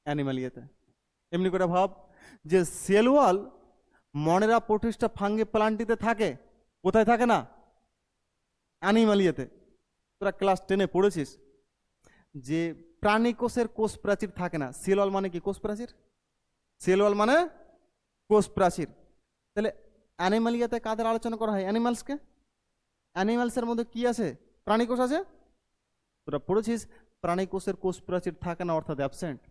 অ্যানিমালিয়াতে। এমনি করে ভাব, যে সেল ওয়াল মনেরা, প্রোটিস্টা, ফাঙ্গি, প্লান্টিতে থাকে, কোথায় থাকে না? অ্যানিমালিয়াতে। তোরা ক্লাস 10-এ পড়েছিস যে প্রাণী কোষের কোষ প্রাচীর থাকে না। সেল ওয়াল মানে কি? কোষ প্রাচীর। সেল ওয়াল মানে কোষ প্রাচীর। তাহলে অ্যানিমালিয়াতে কাদের আলোচনা করা হয়? অ্যানিমালসকে। অ্যানিমালসের মধ্যে কি আছে? প্রাণী কোষ আছে। তোরা পড়েছিস প্রাণী কোষের কোষ প্রাচীর থাকে না, অর্থাৎ অ্যাবসেন্ট,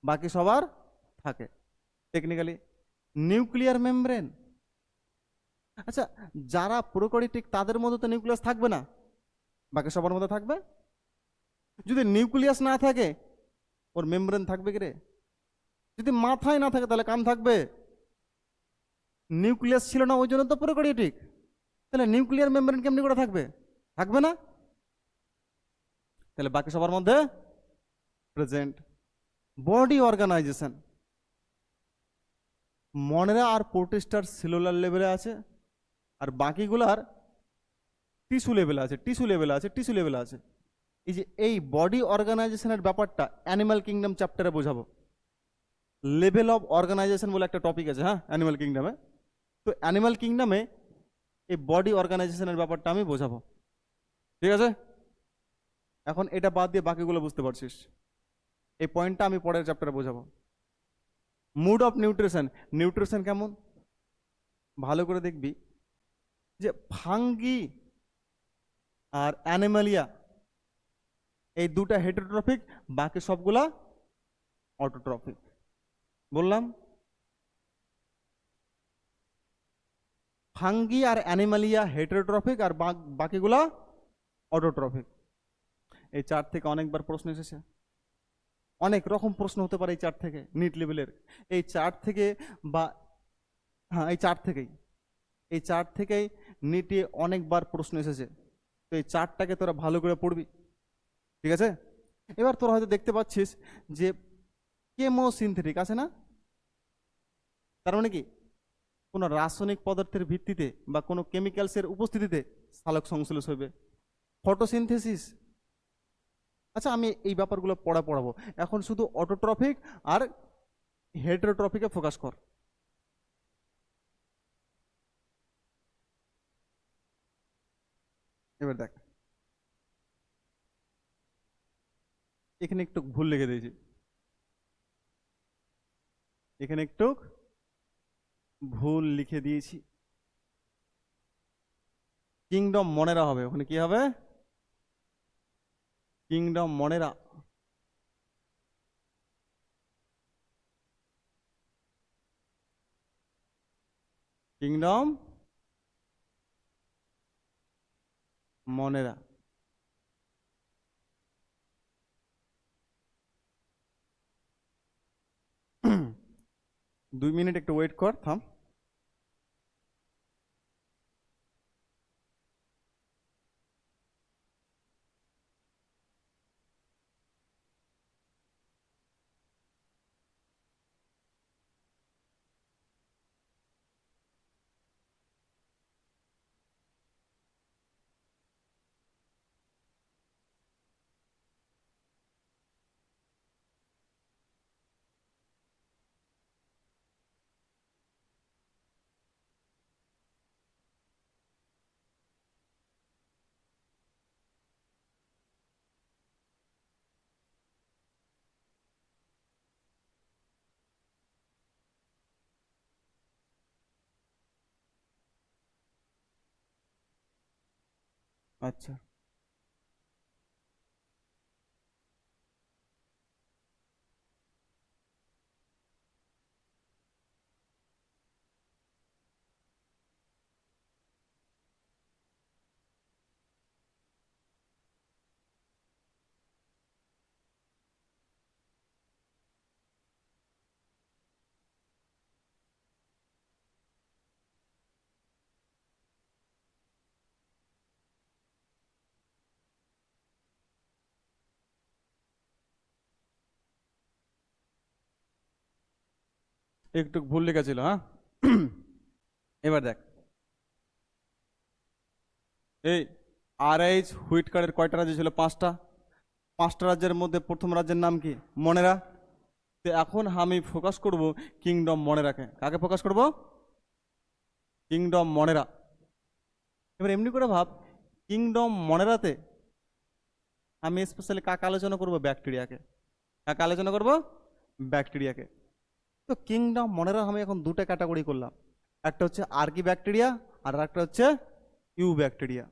বাকি সবার থাকে। Technically nuclear membrane. আচ্ছা, যারা প্রোক্যারিওটিক তাদের মধ্যে তো নিউক্লিয়াস থাকবে না, বাকি সবার মধ্যে থাকবে। যদি নিউক্লিয়াস না থাকে ওর মেমব্রেন থাকবে কি রে? যদি মাথায় না থাকে তাহলে কান থাকবে? নিউক্লিয়াস ছিল না ওই জন্য তো প্রোক্যারিওটিক। তাহলে নিউক্লিয়ার মেমব্রেন কেমনি করে থাকবে? থাকবে না। তাহলে বাকি সবার মধ্যে প্রেজেন্ট। বডি অর্গানাইজেশন, মনেরা আর প্রোটিস্টার সেলুলার লেভেলে আছে, আর বাকিগুলার টিস্যু লেভেলে আছে, টিস্যু লেভেলে আছে, টিস্যু লেভেলে আছে। এই যে এই বডি অর্গানাইজেশনের ব্যাপারটা অ্যানিমাল কিংডম চ্যাপ্টারে বোঝাবো। লেভেল অফ অর্গানাইজেশন বলে একটা টপিক আছে, হ্যাঁ, অ্যানিমাল কিংডমে। তো অ্যানিমাল কিংডমে এই বডি অর্গানাইজেশনের ব্যাপারটা আমি বোঝাবো, ঠিক আছে? এখন এটা বাদ দিয়ে বাকিগুলো বুঝতে পারছিস। এই পয়েন্টটা আমি পরের চ্যাপ্টারে বোঝাবো। মুড অফ নিউট্রিশন, নিউট্রিশন কেমন ভালো করে দেখবি যে ফাঙ্গি আর অ্যানিমালিয়া এই দুটা হেটেরোট্রফিক, বাকি সবগুলা অটোট্রফিক। বললাম ফাঙ্গি আর অ্যানিমালিয়া হেটেরোট্রফিক আর বাকিগুলা অটোট্রফিক। এই চার্ট থেকে অনেকবার প্রশ্ন এসেছে, অনেক রকম প্রশ্ন হতে পারে এই চার্ট থেকে, নিট লেভেলের। এই চার্ট থেকে বা হ্যাঁ এই চার্ট থেকেই নিটে অনেকবার প্রশ্ন এসেছে। তো এই চার্টটাকে তোরা ভালো করে পড়বি, ঠিক আছে? এবার তোরা হয়তো দেখতে পাচ্ছিস যে কেমোসিনথেটিক আছে না? তার মানে কি কোনো রাসায়নিক পদার্থের ভিত্তিতে বা কোনো কেমিক্যালসের উপস্থিতিতে সালোক সংশ্লেষ হবে। ফটোসিনথেসিস, আচ্ছা আমি এই ব্যাপারগুলো পড়াবো। এখন শুধু অটোট্রফিক আর হেটেরোট্রফিকে ফোকাস কর। এবার দেখ, এখানে একটু ভুল লিখে দিয়েছি, এখানে একটু ভুল লিখে দিয়েছি। কিংডম মনেরা হবে, ওখানে কি হবে? কিংডম মনেরা। কিংডম মনেরা। 2 মিনিট একটু ওয়েট কর, থাম। আচ্ছা, একটু ভুল লেখা ছিল, হ্যাঁ। এবার দেখ, এই RH হুইটকারের কয়টা রাজ্য ছিল? 5টা। 5টা রাজ্যের মধ্যে প্রথম রাজ্যের নাম কি? মনেরা। তো এখন আমি ফোকাস করব কিংডম মনেরাকে। কাকে ফোকাস করব? কিংডম মনেরা। এবার এমনি করে ভাব, কিংডম মনেরাতে আমি স্পেশালি কাকে আলোচনা করব? ব্যাকটেরিয়াকে। কাকে আলোচনা করব? ব্যাকটেরিয়াকে। তো কিংডম মনেরা আমি এখন দুটো ক্যাটাগরি করলাম, একটা হচ্ছে আর্কি ব্যাকটেরিয়া আর একটা হচ্ছে ইউ ব্যাকটেরিয়া।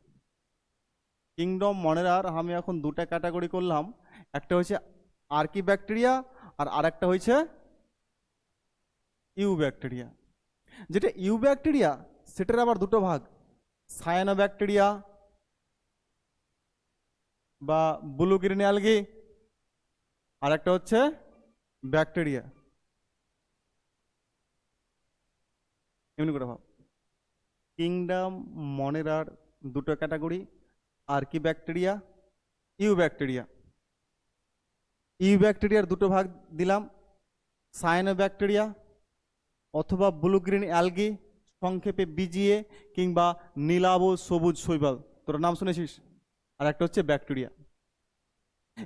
কিংডম মনেরার আমি এখন দুটা ক্যাটাগরি করলাম, একটা হচ্ছে আর্কি ব্যাকটেরিয়া আর আরেকটা হচ্ছে ইউ ব্যাকটেরিয়া। যেটা ইউ ব্যাকটেরিয়া সেটার আবার দুটো ভাগ, সায়ানো ব্যাকটেরিয়া বা ব্লু গ্রিন অ্যালগি, আর একটা হচ্ছে ব্যাকটেরিয়া। এমনি করে ভাব, কিংডম মনেরার দুটো category, archaebacteria, eubacteria. ইউ ব্যাকটেরিয়ার দুটো ভাগ দিলাম, সায়ানো ব্যাকটেরিয়া অথবা ব্লু গ্রিন অ্যালগি, সংক্ষেপে বিজিএ, কিংবা নীলাভ সবুজ শৈবাল, তোর নাম শুনেছিস, আর একটা হচ্ছে ব্যাকটেরিয়া।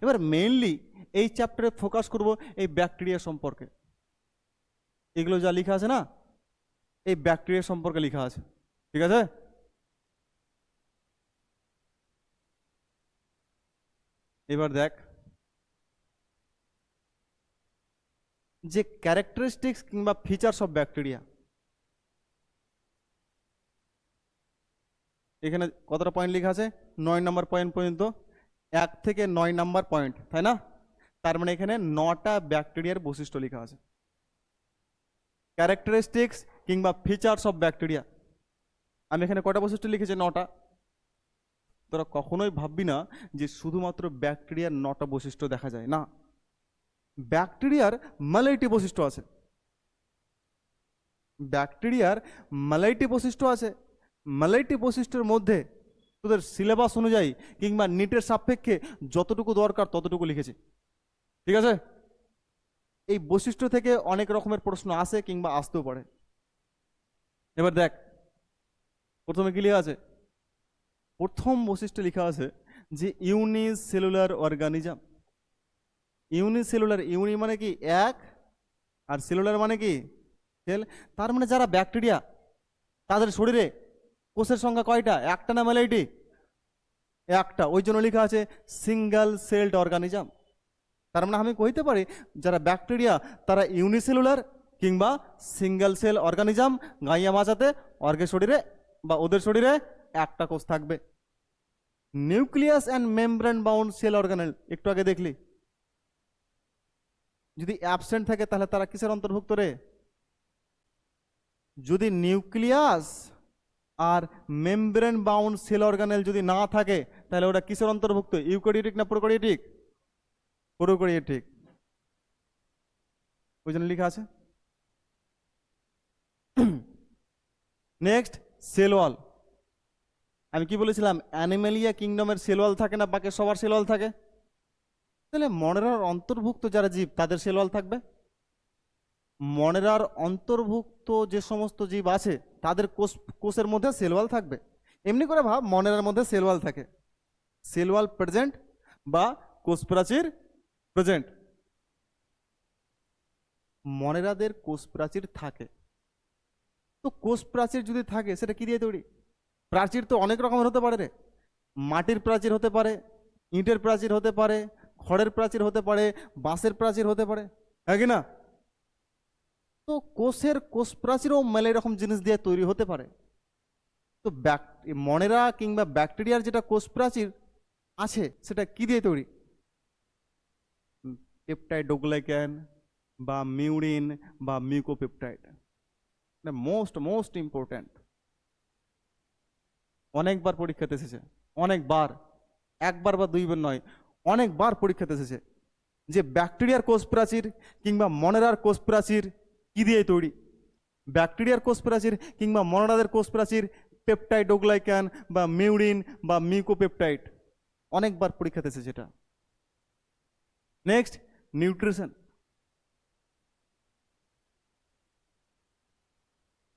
এবার মেইনলি এই চ্যাপ্টারে ফোকাস করব এই ব্যাকটেরিয়া সম্পর্কে। এগুলো যা লেখা আছে না, এই ব্যাকটেরিয়া সম্পর্কে লেখা আছে, ঠিক আছে? এবার দেখ যে ক্যারেক্টারিস্টিক্স কিংবা ফিচার্স অফ ব্যাকটেরিয়া। এখানে কতটা পয়েন্ট লেখা আছে? 9 নম্বর পয়েন্ট পর্যন্ত, 1 থেকে 9 নম্বর পয়েন্ট, তাই না? তার মানে এখানে 9টা ব্যাকটেরিয়ার বৈশিষ্ট্য লেখা আছে, ক্যারেক্টারিস্টিক্স কিংবা ফিচার্স অফ ব্যাকটেরিয়া। আমি এখানে কটা বৈশিষ্ট্য লিখেছি? 9টা। তোরা কখনোই ভাববি না যে শুধুমাত্র ব্যাকটেরিয়ার 9টা বৈশিষ্ট্য দেখা যায়, না, ব্যাকটেরিয়ার মাল্টি বৈশিষ্ট্য আছে, ব্যাকটেরিয়ার মাল্টি বৈশিষ্ট্য আছে। মাল্টি বৈশিষ্ট্যের মধ্যে তোদের সিলেবাস অনুযায়ী কিংবা নিটের সাপেক্ষে যতটুকু দরকার ততটুকু লিখেছি, ঠিক আছে? এই বৈশিষ্ট্য থেকে অনেক রকমের প্রশ্ন আসে কিংবা আসতেও পারে। এবার দেখ প্রথমে কি লেখা আছে, প্রথম বৈশিষ্ট্য লেখা আছে যে ইউনিসেলুলার অর্গানিজম। ইউনিসেলুলার, ইউনি মানে কি এক, আর সেলুলার মানে কি সেল। তার মানে যারা ব্যাকটেরিয়া তাদের শরীরে কোষের সংখ্যা কয়টা? একটা না মাল্টি? একটা, ওই জন্য লেখা আছে সিঙ্গেল সেলড অর্গানিজম। তার মানে আমি কইতে পারি যারা ব্যাকটেরিয়া তারা ইউনিসেলুলার কিংবা সিঙ্গেল সেল অর্গানিজম। গাইয়া মাছাতে অর্গের শরীরে বা ওদের শরীরে একটা কোষ থাকবে। Nucleus and membrane bound cell organelle, একটু আগে দেখলি, যদি অ্যাবসেন্ট থাকে তাহলে তারা কিসের অন্তর্ভুক্ত রে? যদি নিউক্লিয়াস আর মেমব্রেন বাউন্ড সেল অর্গানেল যদি না থাকে তাহলে ওটা কিসের অন্তর্ভুক্ত? ইউক্যারিওটিক না প্রোক্যারিওটিক? প্রোক্যারিওটিক, ওই জন্য লেখা আছে। Next, cell wall. আমি কি বলেছিলাম? অ্যানিমেলিয়া কিংডমের সেল ওয়াল থাকে না, বাকি সবার সেল ওয়াল থাকে। তাহলে মনেরার অন্তর্ভুক্ত যারা জীব তাদের সেল ওয়াল থাকবে। মনেরার অন্তর্ভুক্ত যে সমস্ত জীব আছে তাদের কোষের মধ্যে সেল ওয়াল থাকবে। এমনি করে ভাব, মনেরার মধ্যে সেল ওয়াল থাকে, সেল ওয়াল প্রেজেন্ট বা কোষ প্রাচীর প্রেজেন্ট। মনেরাদের কোষ প্রাচীর থাকে, তো কোষ প্রাচীর যদি থাকে সেটা কি দিয়ে তৈরি? প্রাচীর তো অনেক রকমের হতে পারে রে। মাটির প্রাচীর হতে পারে, ইটের প্রাচীর হতে পারে, খড়ের প্রাচীর হতে পারে, বাঁশের প্রাচীর হতে পারে, হ্যাঁ কি না? তো কোষের কোষ প্রাচীরও মেলে এরকম জিনিস দিয়ে তৈরি হতে পারে। তো মনেরা কিংবা ব্যাকটেরিয়ার যেটা কোষ প্রাচীর আছে সেটা কি দিয়ে তৈরি? পেপটাইডোগ্লাইক্যান বা মিউরিন বা মিউকোপেপটাইড, মোস্ট মোস্ট ইম্পর্ট্যান্ট। অনেকবার পরীক্ষাতে এসেছে, অনেকবার, একবার বা দুইবার নয়, অনেকবার পরীক্ষাতে এসেছে যে ব্যাকটেরিয়ার কোষ প্রাচীর কিংবা মনেরার কোষ প্রাচীর কি দিয়ে তৈরি? ব্যাকটেরিয়ার কোষ প্রাচীর কিংবা মনেরাদের কোষ প্রাচীর পেপটাইডোগ্লাইক্যান বা মিউরিন বা মিউকোপেপটাইড, অনেকবার পরীক্ষাতে এসেছে এটা। Next, nutrition.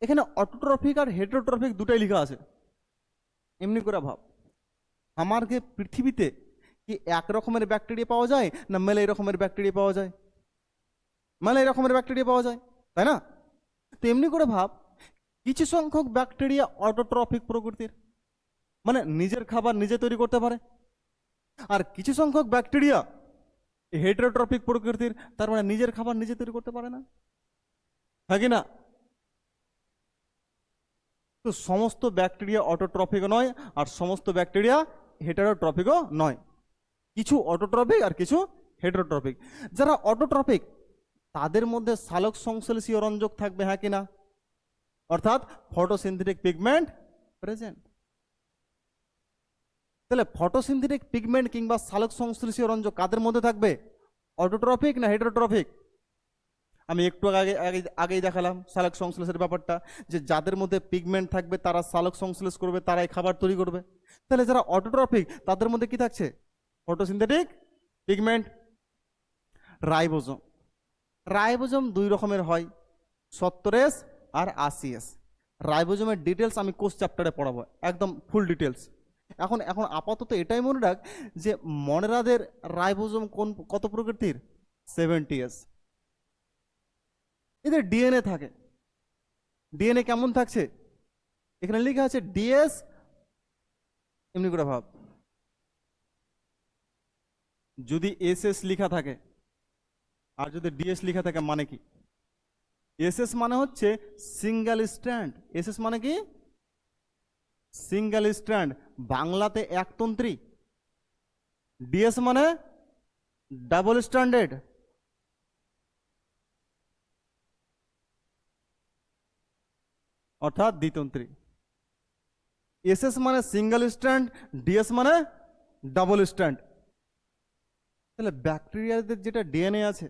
এখানে অটোট্রফিক আর হেটারোট্রফিক দুটাই লেখা আছে। এমনি করে ভাব, আমার যে পৃথিবীতে কি এক রকমের ব্যাকটেরিয়া পাওয়া যায় না মেলে রকমের ব্যাকটেরিয়া পাওয়া যায়? মেলে রকমের ব্যাকটেরিয়া পাওয়া যায়, তাই না? তো এমনি করে ভাব, কিছু সংখ্যক ব্যাকটেরিয়া অটোট্রফিক প্রকৃতির, মানে নিজের খাবার নিজে তৈরি করতে পারে, আর কিছু সংখ্যক ব্যাকটেরিয়া হেটারোট্রফিক প্রকৃতির, তার মানে নিজের খাবার নিজে তৈরি করতে পারে না, হ্যাঁ কি না? তো সমস্ত ব্যাকটেরিয়া অটোট্রফিক নয়, আর সমস্ত ব্যাকটেরিয়া হেটারোট্রফিকও নয়। কিছু অটোট্রফিক আর কিছু হেটারোট্রফিক। যারা অটোট্রফিক তাদের মধ্যে সালোক সংশ্লেষীয় রঞ্জক থাকবে, হ্যাঁ কিনা? অর্থাৎ ফটোসিনথেটিক পিগমেন্ট প্রেজেন্ট। তাহলে ফটোসিনথেটিক পিগমেন্ট কিংবা সালোক সংশ্লেষীয় রঞ্জক কাদের মধ্যে থাকবে? অটোট্রফিক না হেটারোট্রফিক? আমি একটু আগেই দেখালাম সালোক সংশ্লেষের ব্যাপারটা, যে যাদের মধ্যে পিগমেন্ট থাকবে তারা সালোক সংশ্লেষ করবে, তারাই খাবার তৈরি করবে। তাহলে যারা অটোট্রফিক তাদের মধ্যে কি থাকছে? Photosynthetic pigment. রাইবোজোম, রাইবোজোম দুই রকমের হয়, 70S আর 80S। রাইবোজোমের ডিটেলস আমি কোর্স চ্যাপ্টারে পড়াবো, একদম ফুল ডিটেলস। এখন এখন আপাতত এটাই মনে রাখ যে মনেরাদের রাইবোজোম কত প্রকৃতির? 70S। এদের ডিএনএ থাকে। ডিএনএ কেমন থাকছে? এখানে লেখা আছে ডিএস, এমনি করে ভাব, যদি এসএস লেখা থাকে আর যদি ডিএস লেখা থাকে মানে কি? এসএস মানে হচ্ছে সিঙ্গেল স্ট্র্যান্ড। এসএস মানে কি? সিঙ্গেল স্ট্র্যান্ড, বাংলাতে একতন্ত্রী। ডিএস মানে ডাবল স্ট্যান্ডার্ড, অর্থাৎ দ্বিতন্ত্রী। এসএস মানে সিঙ্গেল স্ট্র্যান্ড, ডিএস মানে ডাবল স্ট্র্যান্ড। তাহলে ব্যাকটেরিয়াদের যেটা ডিএনএ আছে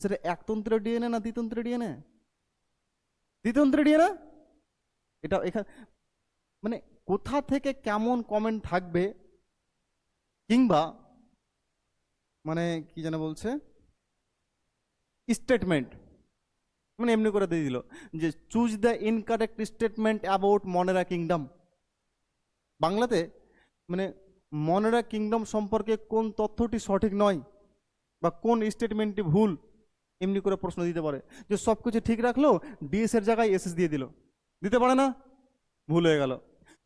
সেটা একতন্ত্র ডিএনএ না দ্বিতন্ত্র ডিএনএ? দ্বিতন্ত্র ডিএনএ। এটা এখানে মানে কোথা থেকে কেমন কমেন্ট থাকবে, কিংবা মানে কি যেন বলছে, স্টেটমেন্ট মানে এমনি করে দিয়ে দিল যে choose the incorrect statement about মনেরা kingdom. বাংলাতে মানে মনেরা কিংডম সম্পর্কে কোন তথ্যটি সঠিক নয় বা কোন স্টেটমেন্টটি ভুল, এমনি করে প্রশ্ন দিতে পারে। যে সব কিছু ঠিক রাখলো, ডিএস এর জায়গায় এসএস দিয়ে দিল, দিতে পারে না, ভুল হয়ে গেল।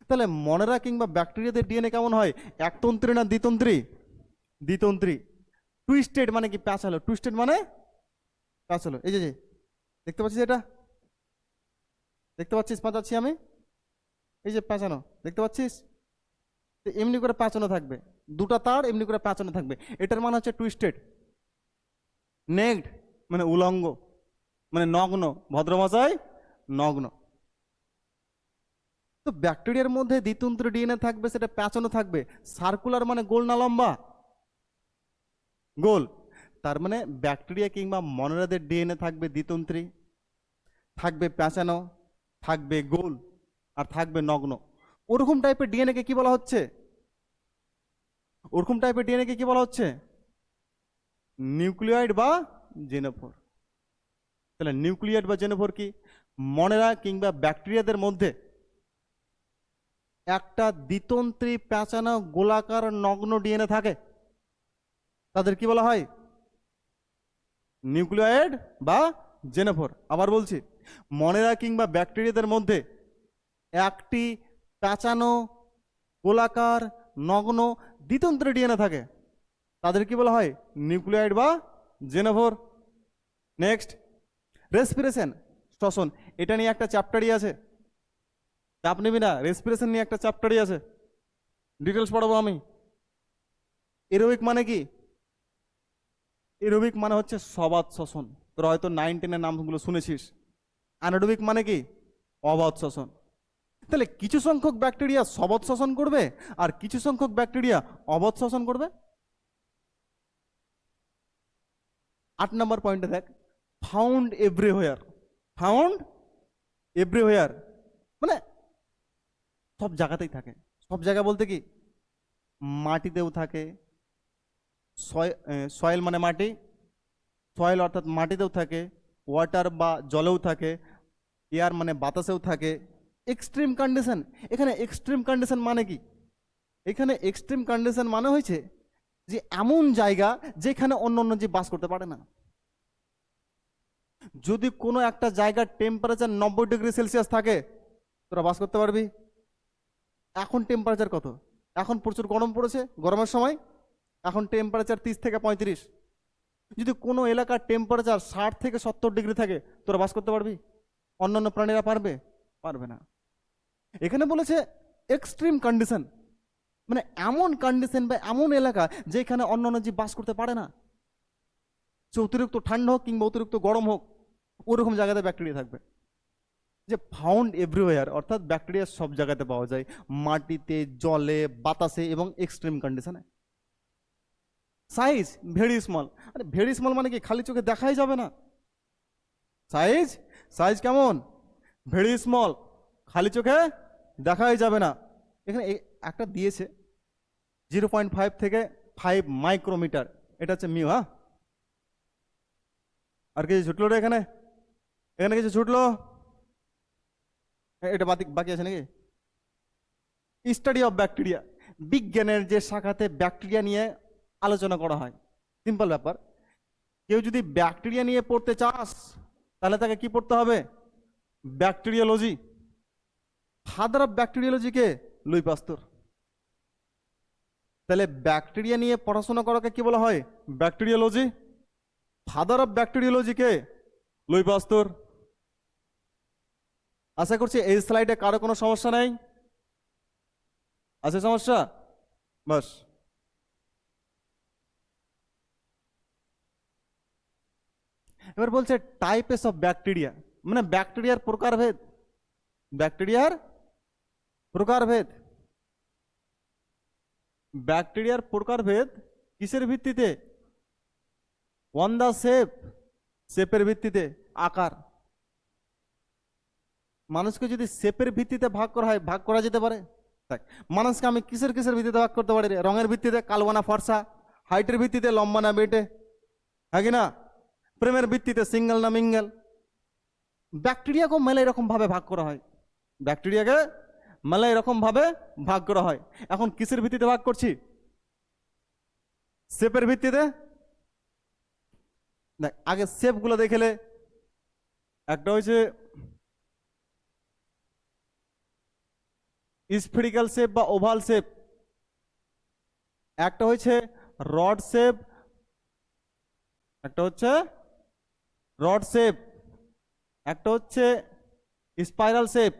তাহলে মনেরা কিংবা ব্যাকটেরিয়াদের ডিএনএ কেমন হয়? একতন্ত্রী না দ্বিতন্ত্রী? দ্বিতন্ত্রী। টুইস্টেড মানে কি? প্যাঁচালো। টুইস্টেড মানে প্যাঁচালো। এই যে দেখতে পাচ্ছিস, এটা দেখতে পাচ্ছিস, পাঁচাচ্ছি আমি, এই যে প্যাঁচানো দেখতে পাচ্ছিস, এমনি করে প্যাঁচানো থাকবে, দুটা তার এমনি করে প্যাঁচানো থাকবে, এটার মানে হচ্ছে টুইস্টেড। নেগড মানে উলঙ্গ, মানে নগ্ন, ভদ্রভাষায় নগ্ন। তো ব্যাকটেরিয়ার মধ্যে দ্বিতন্ত্র ডিএনএ থাকবে, সেটা প্যাঁচানো থাকবে। সার্কুলার মানে গোল না লম্বা? গোল। তার মানে ব্যাকটেরিয়া কিংবা মনোরাদের ডিএনএ থাকবে দ্বিতন্ত্রী, থাকবে প্যাঁচানো, থাকবে গোল, আর থাকবে নগ্ন। ওরকম টাইপের ডিএনএ কে কি বলা হচ্ছে? ওরকম টাইপের ডিএনএ কে কি বলা হচ্ছে? নিউক্লিয়েড বা জেনোফোর। তাহলে নিউক্লিয়েড বা জেনোফোর কি? মনেরা কিংবা ব্যাকটেরিয়াদের মধ্যে একটা দ্বিতন্ত্রী প্যাঁচানো গোলাকার নগ্ন ডিএনএ থাকে, তাদের কি বলা হয়? নিউক্লিয়েড বা জেনোফোর। আবার বলছি, মনেরা কিংবা ব্যাকটেরিয়াদের মধ্যে একটি প্যাঁচানো গোলাকার নগ্ন দ্বিতন্ত্রী ডিএনএ থাকে, তাদের কি বলা হয়? নিউক্লিয়েড বা জেনোফোর। নেক্সট, রেসপিরেশন, শ্বসন। এটা নিয়ে একটা চ্যাপ্টারই আছে, চাপ নিবি না, রেসপিরেশন নিয়ে একটা চ্যাপ্টারই আছে, ডিটেলস পড়াবো আমি। এরোবিক মানে কি? এরোবিক মানে হচ্ছে সবাত শ্বসন, তোরা হয়তো 9-10 এর নামগুলো শুনেছিস। অ্যানারোবিক মানে কি? অবাত শ্বসন। তাহলে কিছু সংখ্যক ব্যাকটেরিয়া সবাত শ্বসন করবে আর কিছু সংখ্যক ব্যাকটেরিয়া অবাত শ্বসন করবে। 8 নম্বর পয়েন্টে দেখ, ফাউন্ড এভরিওয়্যার। ফাউন্ড এভরিওয়্যার মানে সব জায়গাতেই থাকে। সব জায়গা বলতে কি? মাটিতেও থাকে, সয়েল মানে মাটি, সয়েল অর্থাৎ মাটিতেও থাকে, ওয়াটার বা জলেও থাকে, এয়ার মানে বাতাসেও থাকে। এক্সট্রিম কন্ডিশন, এখানে এক্সট্রিম কন্ডিশন মানে কি? এখানে এক্সট্রিম কন্ডিশন মানে হয়েছে যে এমন জায়গা যেখানে অন্য অন্য জীব বাস করতে পারে না। যদি কোনো একটা জায়গার টেম্পারেচার 90°C থাকে, তোরা বাস করতে পারবি? এখন টেম্পারেচার কত? এখন প্রচুর গরম পড়েছে, গরমের সময়, এখন টেম্পারেচার 30 থেকে 35। যদি কোনো এলাকার টেম্পারেচার 60 থেকে 70 ডিগ্রি থাকে, তোরা বাস করতে পারবি? অন্যান্য প্রাণীরা পারবে? পারবে না। এখানে বলেছে এক্সট্রিম কন্ডিশন, মানে এমন কন্ডিশন বা এমন এলাকা যেখানে অন্যান্য জীব বাস করতে পারে না। সে অতিরিক্ত ঠান্ডা হোক কিংবা অতিরিক্ত গরম হোক, ওরকম জায়গাতে ব্যাকটেরিয়া থাকবে। যে ফাউন্ড এভরিওয়্যার, অর্থাৎ ব্যাকটেরিয়া সব জায়গাতে পাওয়া যায়, মাটিতে, জলে, বাতাসে এবং এক্সট্রিম কন্ডিশনে। Size very small. আরে ভেরি স্মল মানে কি খালি চোখে দেখাই যাবে না। সাইজ সাইজ কেমন? ভেরি স্মল, খালি চোখে দেখাই যাবে না। এখানে একটা দিয়েছে 0.5 থেকে 5 মাইক্রোমিটার, এটা হচ্ছে মিউ। হ্যাঁ, আর কিছু ছুটলো রে এখানে? এখানে কিছু ছুটলো? এটা বাকি বাকি আছে নাকি? স্টাডি অফ ব্যাকটেরিয়া, বিজ্ঞানের যে শাখাতে ব্যাকটেরিয়া নিয়ে আলোচনা করা হয়। সিম্পল ব্যাপার, কেউ যদি ব্যাকটেরিয়া নিয়ে পড়তে চাস তাহলে তাকে কি পড়তে হবে? ব্যাকটেরিয়োলজি। ফাদার অফ ব্যাকটেরিয়োলজি কে? Louis Pasteur. তাহলে ব্যাকটেরিয়া নিয়ে পড়াশোনা করাকে কি বলা হয়? ব্যাকটেরিয়োলজি। ফাদার অফ ব্যাকটেরিয়োলজি কে? Louis Pasteur. আশা করছি এই স্লাইডে কারো কোনো সমস্যা নেই। আছে সমস্যা? বাস। এবার বলছে টাইপস অফ ব্যাকটেরিয়া, মানে ব্যাকটেরিয়ার প্রকারভেদ। ব্যাকটেরিয়ার প্রকারভেদ। ব্যাকটেরিয়ার প্রকারভেদ কিসের ভিত্তিতে? অন দা শেপ, শেপের ভিত্তিতে, আকার। মানুষকে যদি শেপের ভিত্তিতে ভাগ করা হয়, ভাগ করা যেতে পারে। দেখ, মানুষকে আমি কিসের কিসের ভিত্তিতে ভাগ করতে পারি রে? রঙের ভিত্তিতে, কালো না ফর্সা। হাইটের ভিত্তিতে, লম্বা না বেটে। হ্যাঁ কি না? প্রেমের ভিত্তিতে, সিঙ্গেল না মিঙ্গেল। ব্যাকটেরিয়াকেও মেলে এরকম ভাবে ভাগ করা হয়। ব্যাকটেরিয়াকে মেলে এরকম ভাবে ভাগ করা হয়। এখন কিসের ভিত্তিতে ভাগ করছি? শেপের ভিত্তিতে। দেখ, আগে শেপ গুলো দেখলে, একটা হয়েছে স্ফেরিক্যাল শেপ বা ওভাল শেপ, একটা হচ্ছে রড শেপ, একটা হচ্ছে রড শেপ, একটা হচ্ছে স্পাইরাল শেপ,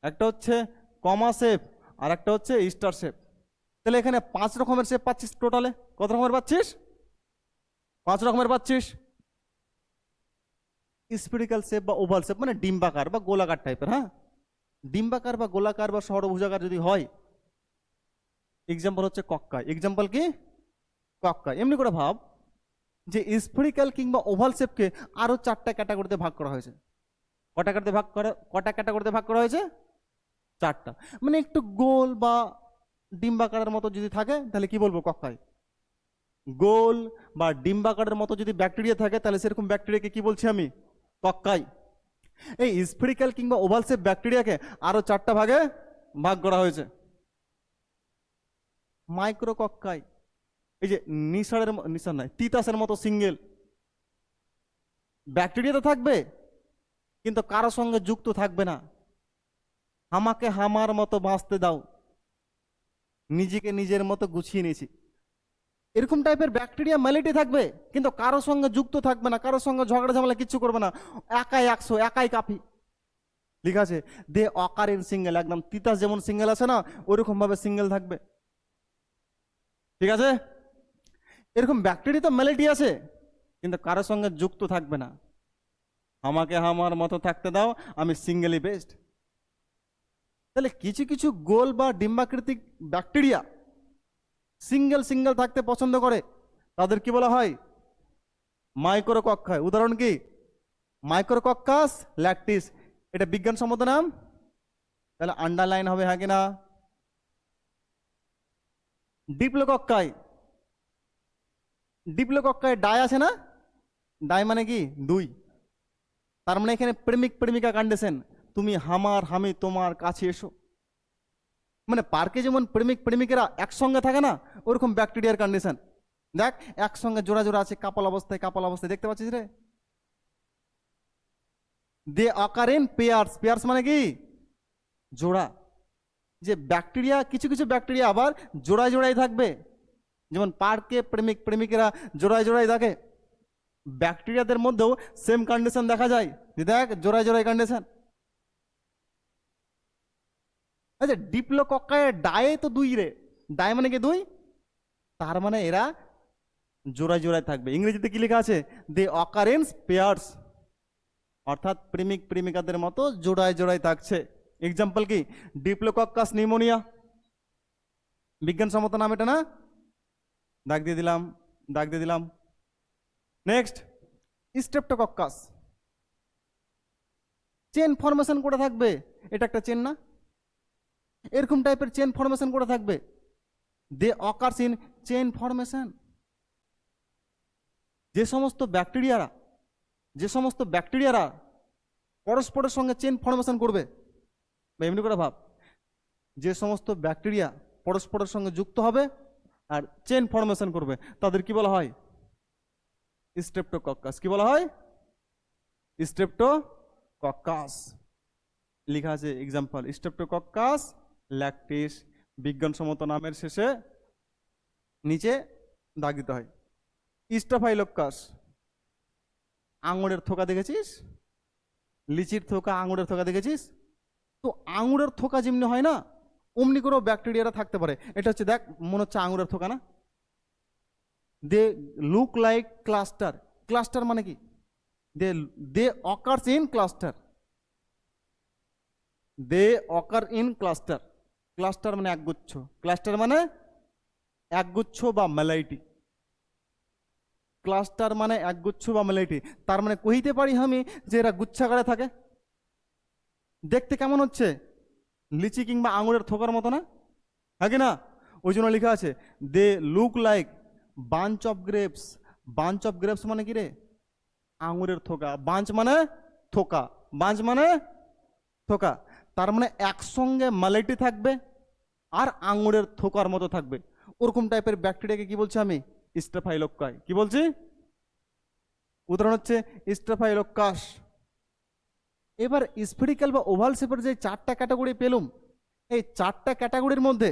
একটা হচ্ছে কমা শেপ, আর একটা হচ্ছে স্টার শেপ। তাহলে এখানে 5 রকমের শেপ পাচ্ছিস টোটালে। কত রকমের পাচ্ছিস? 5 রকমের পাচ্ছিস। স্ফেরিক্যাল শেপ বা ওভাল শেপ মানে ডিম্বাকার বা গোলাকার টাইপের। হ্যাঁ, ডিম্বাকার বা গোলাকার বা ষড়ভুজাকার যদি হয়, এক্সাম্পল হচ্ছে কক্কায়। এক্সাম্পল কি? কক্কায়। এমনি করে ভাব যে স্ফেরিক্যাল কিংবা ওভাল শেপকে আরো 4টা ক্যাটাগরিতে ভাগ করা হয়েছে। কটা ক্যাটাগরিতে ভাগ করা হয়েছে? 4টা। মানে একটু গোল বা ডিম্বাকারের মতো যদি থাকে তাহলে কি বলবো? কক্কায়। গোল বা ডিম্বাকারের মতো যদি ব্যাকটেরিয়া থাকে তাহলে সেরকম ব্যাকটেরিয়াকে কি বলছি আমি? কক্কায়। এই স্ফেরিক্যাল কিংবা ওভাল শেপ ব্যাকটেরিয়াকে আরো 4টা ভাগে ভাগ করা হয়েছে। মাইক্রোকক্কাই, এই যে নিশার নয়, তিতাসের মতো সিঙ্গেল ব্যাকটেরিয়া তো থাকবে কিন্তু কারো সঙ্গে যুক্ত থাকবে না। আমাকে হামার মতো বাঁচতে দাও, নিজেকে নিজের মতো গুছিয়ে নিয়েছি, এরকম টাইপের ব্যাকটেরিয়া ম্যালিটি থাকবে কিন্তু কারো সঙ্গে যুক্ত থাকবে না, কারোর সঙ্গে ঝগড়া ঝামেলা কিচ্ছু করবে না, একাই 100, একাই কাফি। ঠিক আছে, দে অকার ইন সিঙ্গেল, একদম তিতাস যেমন সিঙ্গেল আছে না, ওইরকম ভাবে সিঙ্গেল থাকবে। ঠিক আছে, এরকম ব্যাকটেরিয়া তো ম্যালিটি আছে কিন্তু কারোর সঙ্গে যুক্ত থাকবে না। আমাকে আমার মতো থাকতে দাও, আমি সিঙ্গেলি বেস্ট। তাহলে কিছু কিছু গোল বা ডিম্বাকৃতিক ব্যাকটেরিয়া সিঙ্গেল সিঙ্গেল থাকতে পছন্দ করে, তাদের কি বলা হয়? মাইক্রোকক্কায়। উদাহরণ কি? মাইক্রোকক্কাস ল্যাকটিস, এটা বিজ্ঞানসম্মত নাম। তাহলে আন্ডারলাইন হবে, হ্যাঁ কিনা? ডিপ্লোকক্কাই, ডিপ্লোকক্কায় ডাই আছে না? ডাই মানে কি? 2। তার মানে এখানে প্রেমিক প্রেমিকা কন্ডিশন, তুমি হামার, আমি তোমার, কাছে এসো। মানে পার্কে যেমন প্রেমিক প্রেমিকেরা একসঙ্গে থাকে না, ওরকম ব্যাকটেরিয়ার কন্ডিশন। দেখ, একসঙ্গে জোড়া জোড়া আছে, কাপল অবস্থায়, কাপল অবস্থায়, দেখতে পাচ্ছিস রে? দে অকার ইন পেয়ার্স। পেয়ার্স মানে কি? জোড়া। যে ব্যাকটেরিয়া, কিছু কিছু ব্যাকটেরিয়া আবার জোড়ায় জোড়ায় থাকবে, যেমন পার্কে প্রেমিক প্রেমিকেরা জোড়ায় জোড়ায় থাকে। ব্যাকটেরিয়াদের মধ্যেও সেম কন্ডিশন দেখা যায়, দেখ জোড়ায় জোড়ায় কন্ডিশন। আচ্ছা ডিপ্লোকক্কায় ডায়ে তো দুই রে, ডায় মানে কি দুই, তার মানে এরা জোড়ায় জোড়ায় থাকবে। ইংরেজিতে কি লেখা আছে? দে অকারেন্স পেয়ার্স, অর্থাৎ প্রেমিক প্রেমিকাদের মতো জোড়ায় জোড়ায় থাকছে। এক্সাম্পল কি? ডিপ্লোকক্কাস নিউমোনিয়া, বিজ্ঞানসম্মত নাম এটা না? দাগ দিয়ে দিলাম, দাগ দিয়ে দিলাম। নেক্সট স্ট্রেপ্টোকক্কাস, চেন ফরমেশন করে থাকবে, এটা একটা চেন না? এরকম টাইপের চেন ফরমেশন করে থাকবে, দে অকার্স ইন চেন ফরমেশন। যে সমস্ত ব্যাকটেরিয়ারা পরস্পরের সঙ্গে চেন ফরমেশন করবে, বা এমনি করে ভাব, যে সমস্ত ব্যাকটেরিয়া পরস্পরের সঙ্গে যুক্ত হবে আর চেন ফরমেশন করবে, তাদের কি বলা হয়? স্ট্রেপ্টোকক্কাস। কি বলা হয়? স্ট্রেপ্টোকক্কাস। লেখা আছে এক্সাম্পল স্ট্রেপ্টোকক্কাস ল্যাকটিস, বিজ্ঞানসম্মত নামের শেষে নিচে দাগ দিতে হয়। স্টাফাইলোকাস, আঙুরের থোকা দেখেছিস? লিচির থোকা, আঙুরের থোকা দেখেছিস? তো আঙুরের থোকা যেমনি হয় না, অমনি করেও ব্যাকটেরিয়ারা থাকতে পারে। এটা হচ্ছে দেখ, মনে হচ্ছে আঙুরের থোকা না? They look like cluster. Cluster মানে কি? They they occurs in cluster, they occur in cluster. Cluster মানে একগুচ্ছ, ক্লাস্টার মানে একগুচ্ছ বা মেলাইটি। ক্লাস্টার মানে একগুচ্ছ বা মেলাইটি, তার মানে কহিতে পারি আমি যে এরা গুচ্ছাকারে থাকে। দেখতে কেমন হচ্ছে? লিচি কিংবা আঙুরের থোকার মতো না? হ্যাঁ না? ওই জন্য লেখা আছে they look like bunch of grapes. Bunch of grapes মানে কি রে? আঙুরের থোকা। বাঞ্চ মানে থোকা, বাঞ্চ মানে থোকা, তার মানে একসঙ্গে মালাইটি থাকবে আর আঙুরের থোকার মতো থাকবে। ওরকম টাইপের ব্যাকটেরিয়াকে কি বলছি আমি? স্টেফাইলোকাই। কি বলছি? উদাহরণ হচ্ছে স্টেফাইলোকাস। এবার স্ফেরিক্যাল বা ওভাল শেপের যে চারটা ক্যাটাগরি পেলুম, এই চারটা ক্যাটাগরির মধ্যে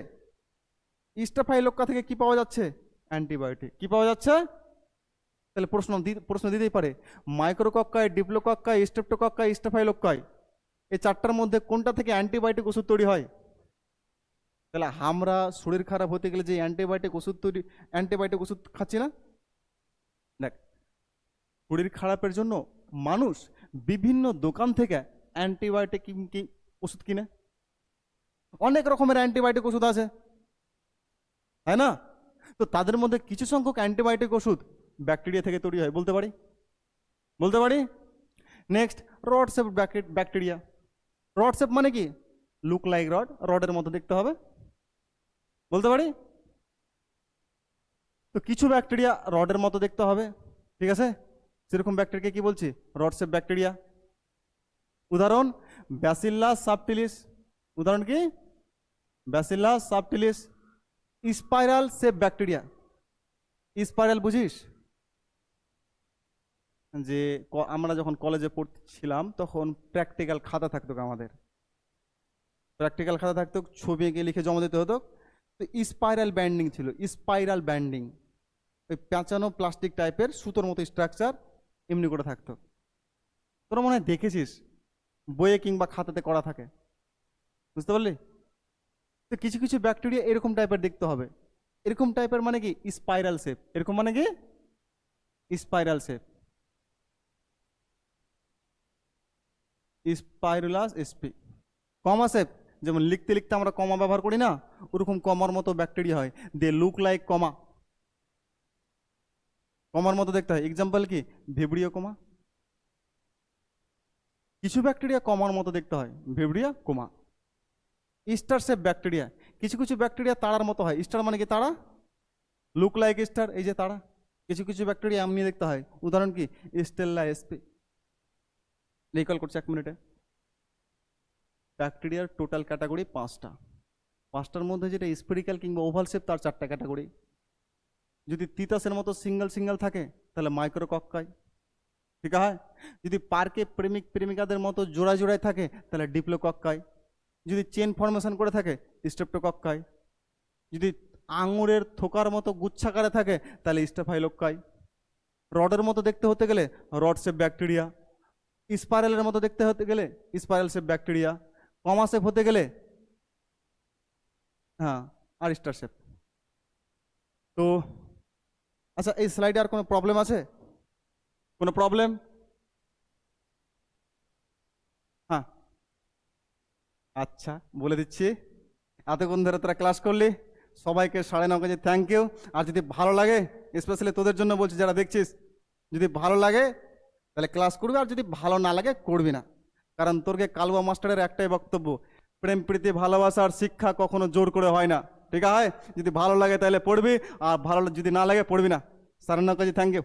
স্টেফাইলোকা থেকে কি পাওয়া যাচ্ছে? অ্যান্টিবায়োটিক। কি পাওয়া যাচ্ছে? তাহলে প্রশ্ন দিতেই পারে, মাইক্রোকক্কায়, ডিপ্লোকক্কায়, স্ট্রেপ্টোকক্কায়, স্টেফাইলোকায়, এই চারটার মধ্যে কোনটা থেকে অ্যান্টিবায়োটিক ওষুধ তৈরি হয়? তাহলে আমরা শরীর খারাপ হতে গেলে যে অ্যান্টিবায়োটিক ওষুধ খাচ্ছি না? দেখ, শরীর খারাপের জন্য মানুষ বিভিন্ন দোকান থেকে অ্যান্টিবায়োটিক ওষুধ কিনে। অনেক রকমের অ্যান্টিবায়োটিক ওষুধ আছে, তাই না? তো তাদের মধ্যে কিছু সংখ্যক অ্যান্টিবায়োটিক ওষুধ ব্যাকটেরিয়া থেকে তৈরি হয়, বলতে পারি, বলতে পারি। Next rod shape bacteria. Rod shape মানে কি? লুক লাইক রড, রডের মতো দেখতে হবে, বলতে পারি। তো কিছু ব্যাকটেরিয়া রডের মতো দেখতে হবে, ঠিক আছে? সেরকম ব্যাকটেরিয়া কি বলছি? Rod shape bacteria. উদাহরণ ব্যাসিলাস সাবটিলিস। উদাহরণ কি? Bacillus subtilis. Spiral shape bacteria. Spiral বুঝিস? যে আমরা যখন কলেজে পড়ছিলাম তখন প্র্যাকটিক্যাল খাতা থাকতো, আমাদের প্র্যাকটিক্যাল খাতা থাকতো, ছবি এঁকে লিখে জমা দিতে হতো। তো স্পাইরাল ব্যান্ডিং ছিল, স্পাইরাল ব্যান্ডিং, ওই পেঁচানো প্লাস্টিক টাইপের সুতোর মতো স্ট্রাকচার এমনি করে থাকতো। তোরা মনে হয় দেখেছিস, বইয়ে কিংবা খাতাতে করা থাকে, বুঝতে পারলি? তো কিছু কিছু ব্যাকটেরিয়া এরকম টাইপের দেখতে হবে। এরকম টাইপের মানে কি? Spiral shape. এরকম মানে কি? Spiral shape. Spirulus S P. Comma shape, যেমন লিখতে লিখতে আমরা কমা ব্যবহার করি না, ওরকম কমার মতো ব্যাকটেরিয়া হয়। দে লুক লাইক কমা, কমার মতো দেখতে হয়। এক্সাম্পল কি? ভিব্রিও কমা। কিছু ব্যাকটেরিয়া কমার মতো দেখতে হয়, ভিব্রিয়া কোমা। স্টার শেপ ব্যাকটেরিয়া, কিছু কিছু ব্যাকটেরিয়া তারার মতো হয়। স্টার মানে কি? তারা, লুক লাইক স্টার, এই যে তারা। কিছু কিছু ব্যাকটেরিয়া এমনি দেখতে হয়। উদাহরণ কি? স্টেল্লা এসপি। রিকল করছি 1 মিনিটে। ব্যাকটেরিয়ার টোটাল ক্যাটাগরি 5টা। 5টার মধ্যে যেটা স্পেরিক্যাল কিংবা ওভাল শেপ, তার 4টা ক্যাটাগরি। যদি তিতাসের মতো সিঙ্গেল সিঙ্গেল থাকে তাহলে মাইক্রোকক্কাই, ঠিক আছে? যদি পার্কে প্রেমিক প্রেমিকাদের মতো জোড়ায় জোড়ায় থাকে তাহলে ডিপ্লোকক্কাই। যদি চেন ফরমেশন করে থাকে স্ট্রেপ্টোকক্কাই। যদি আঙুরের থোকার মতো গুচ্ছাকারে থাকে তাহলে স্টেফাইলোকাই। রডের মতো দেখতে হতে গেলে রড শেপ ব্যাকটেরিয়া। স্পাইরালের মতো দেখতে হতে গেলে স্পাইরাল শেপ ব্যাকটেরিয়া। কমা শেপ হতে গেলে হ্যাঁ, আর স্টার শেপ। তো আচ্ছা, এই স্লাইডে আর কোনো প্রবলেম আছে? কোনো প্রবলেম? হ্যাঁ, আচ্ছা, বলে দিচ্ছি। এতক্ষণ ধরে তোরা ক্লাস করলি, সবাইকে 9.5 কেজি থ্যাংক ইউ। আর যদি ভালো লাগে, স্পেশালি তোদের জন্য বলছি যারা দেখছিস, যদি ভালো লাগে তাহলে ক্লাস করবি, আর যদি ভালো না লাগে করবি না। কারণ তোরকে কালুয়া মাস্টারের একটাই বক্তব্য, প্রেম প্রীতি ভালোবাসা আর শিক্ষা কখনো জোর করে হয় না, ঠিক আছে? যদি ভালো লাগে তাহলে পড়বি, আর ভালো যদি না লাগে পড়বি না। 9.5 কেজি থ্যাংক ইউ।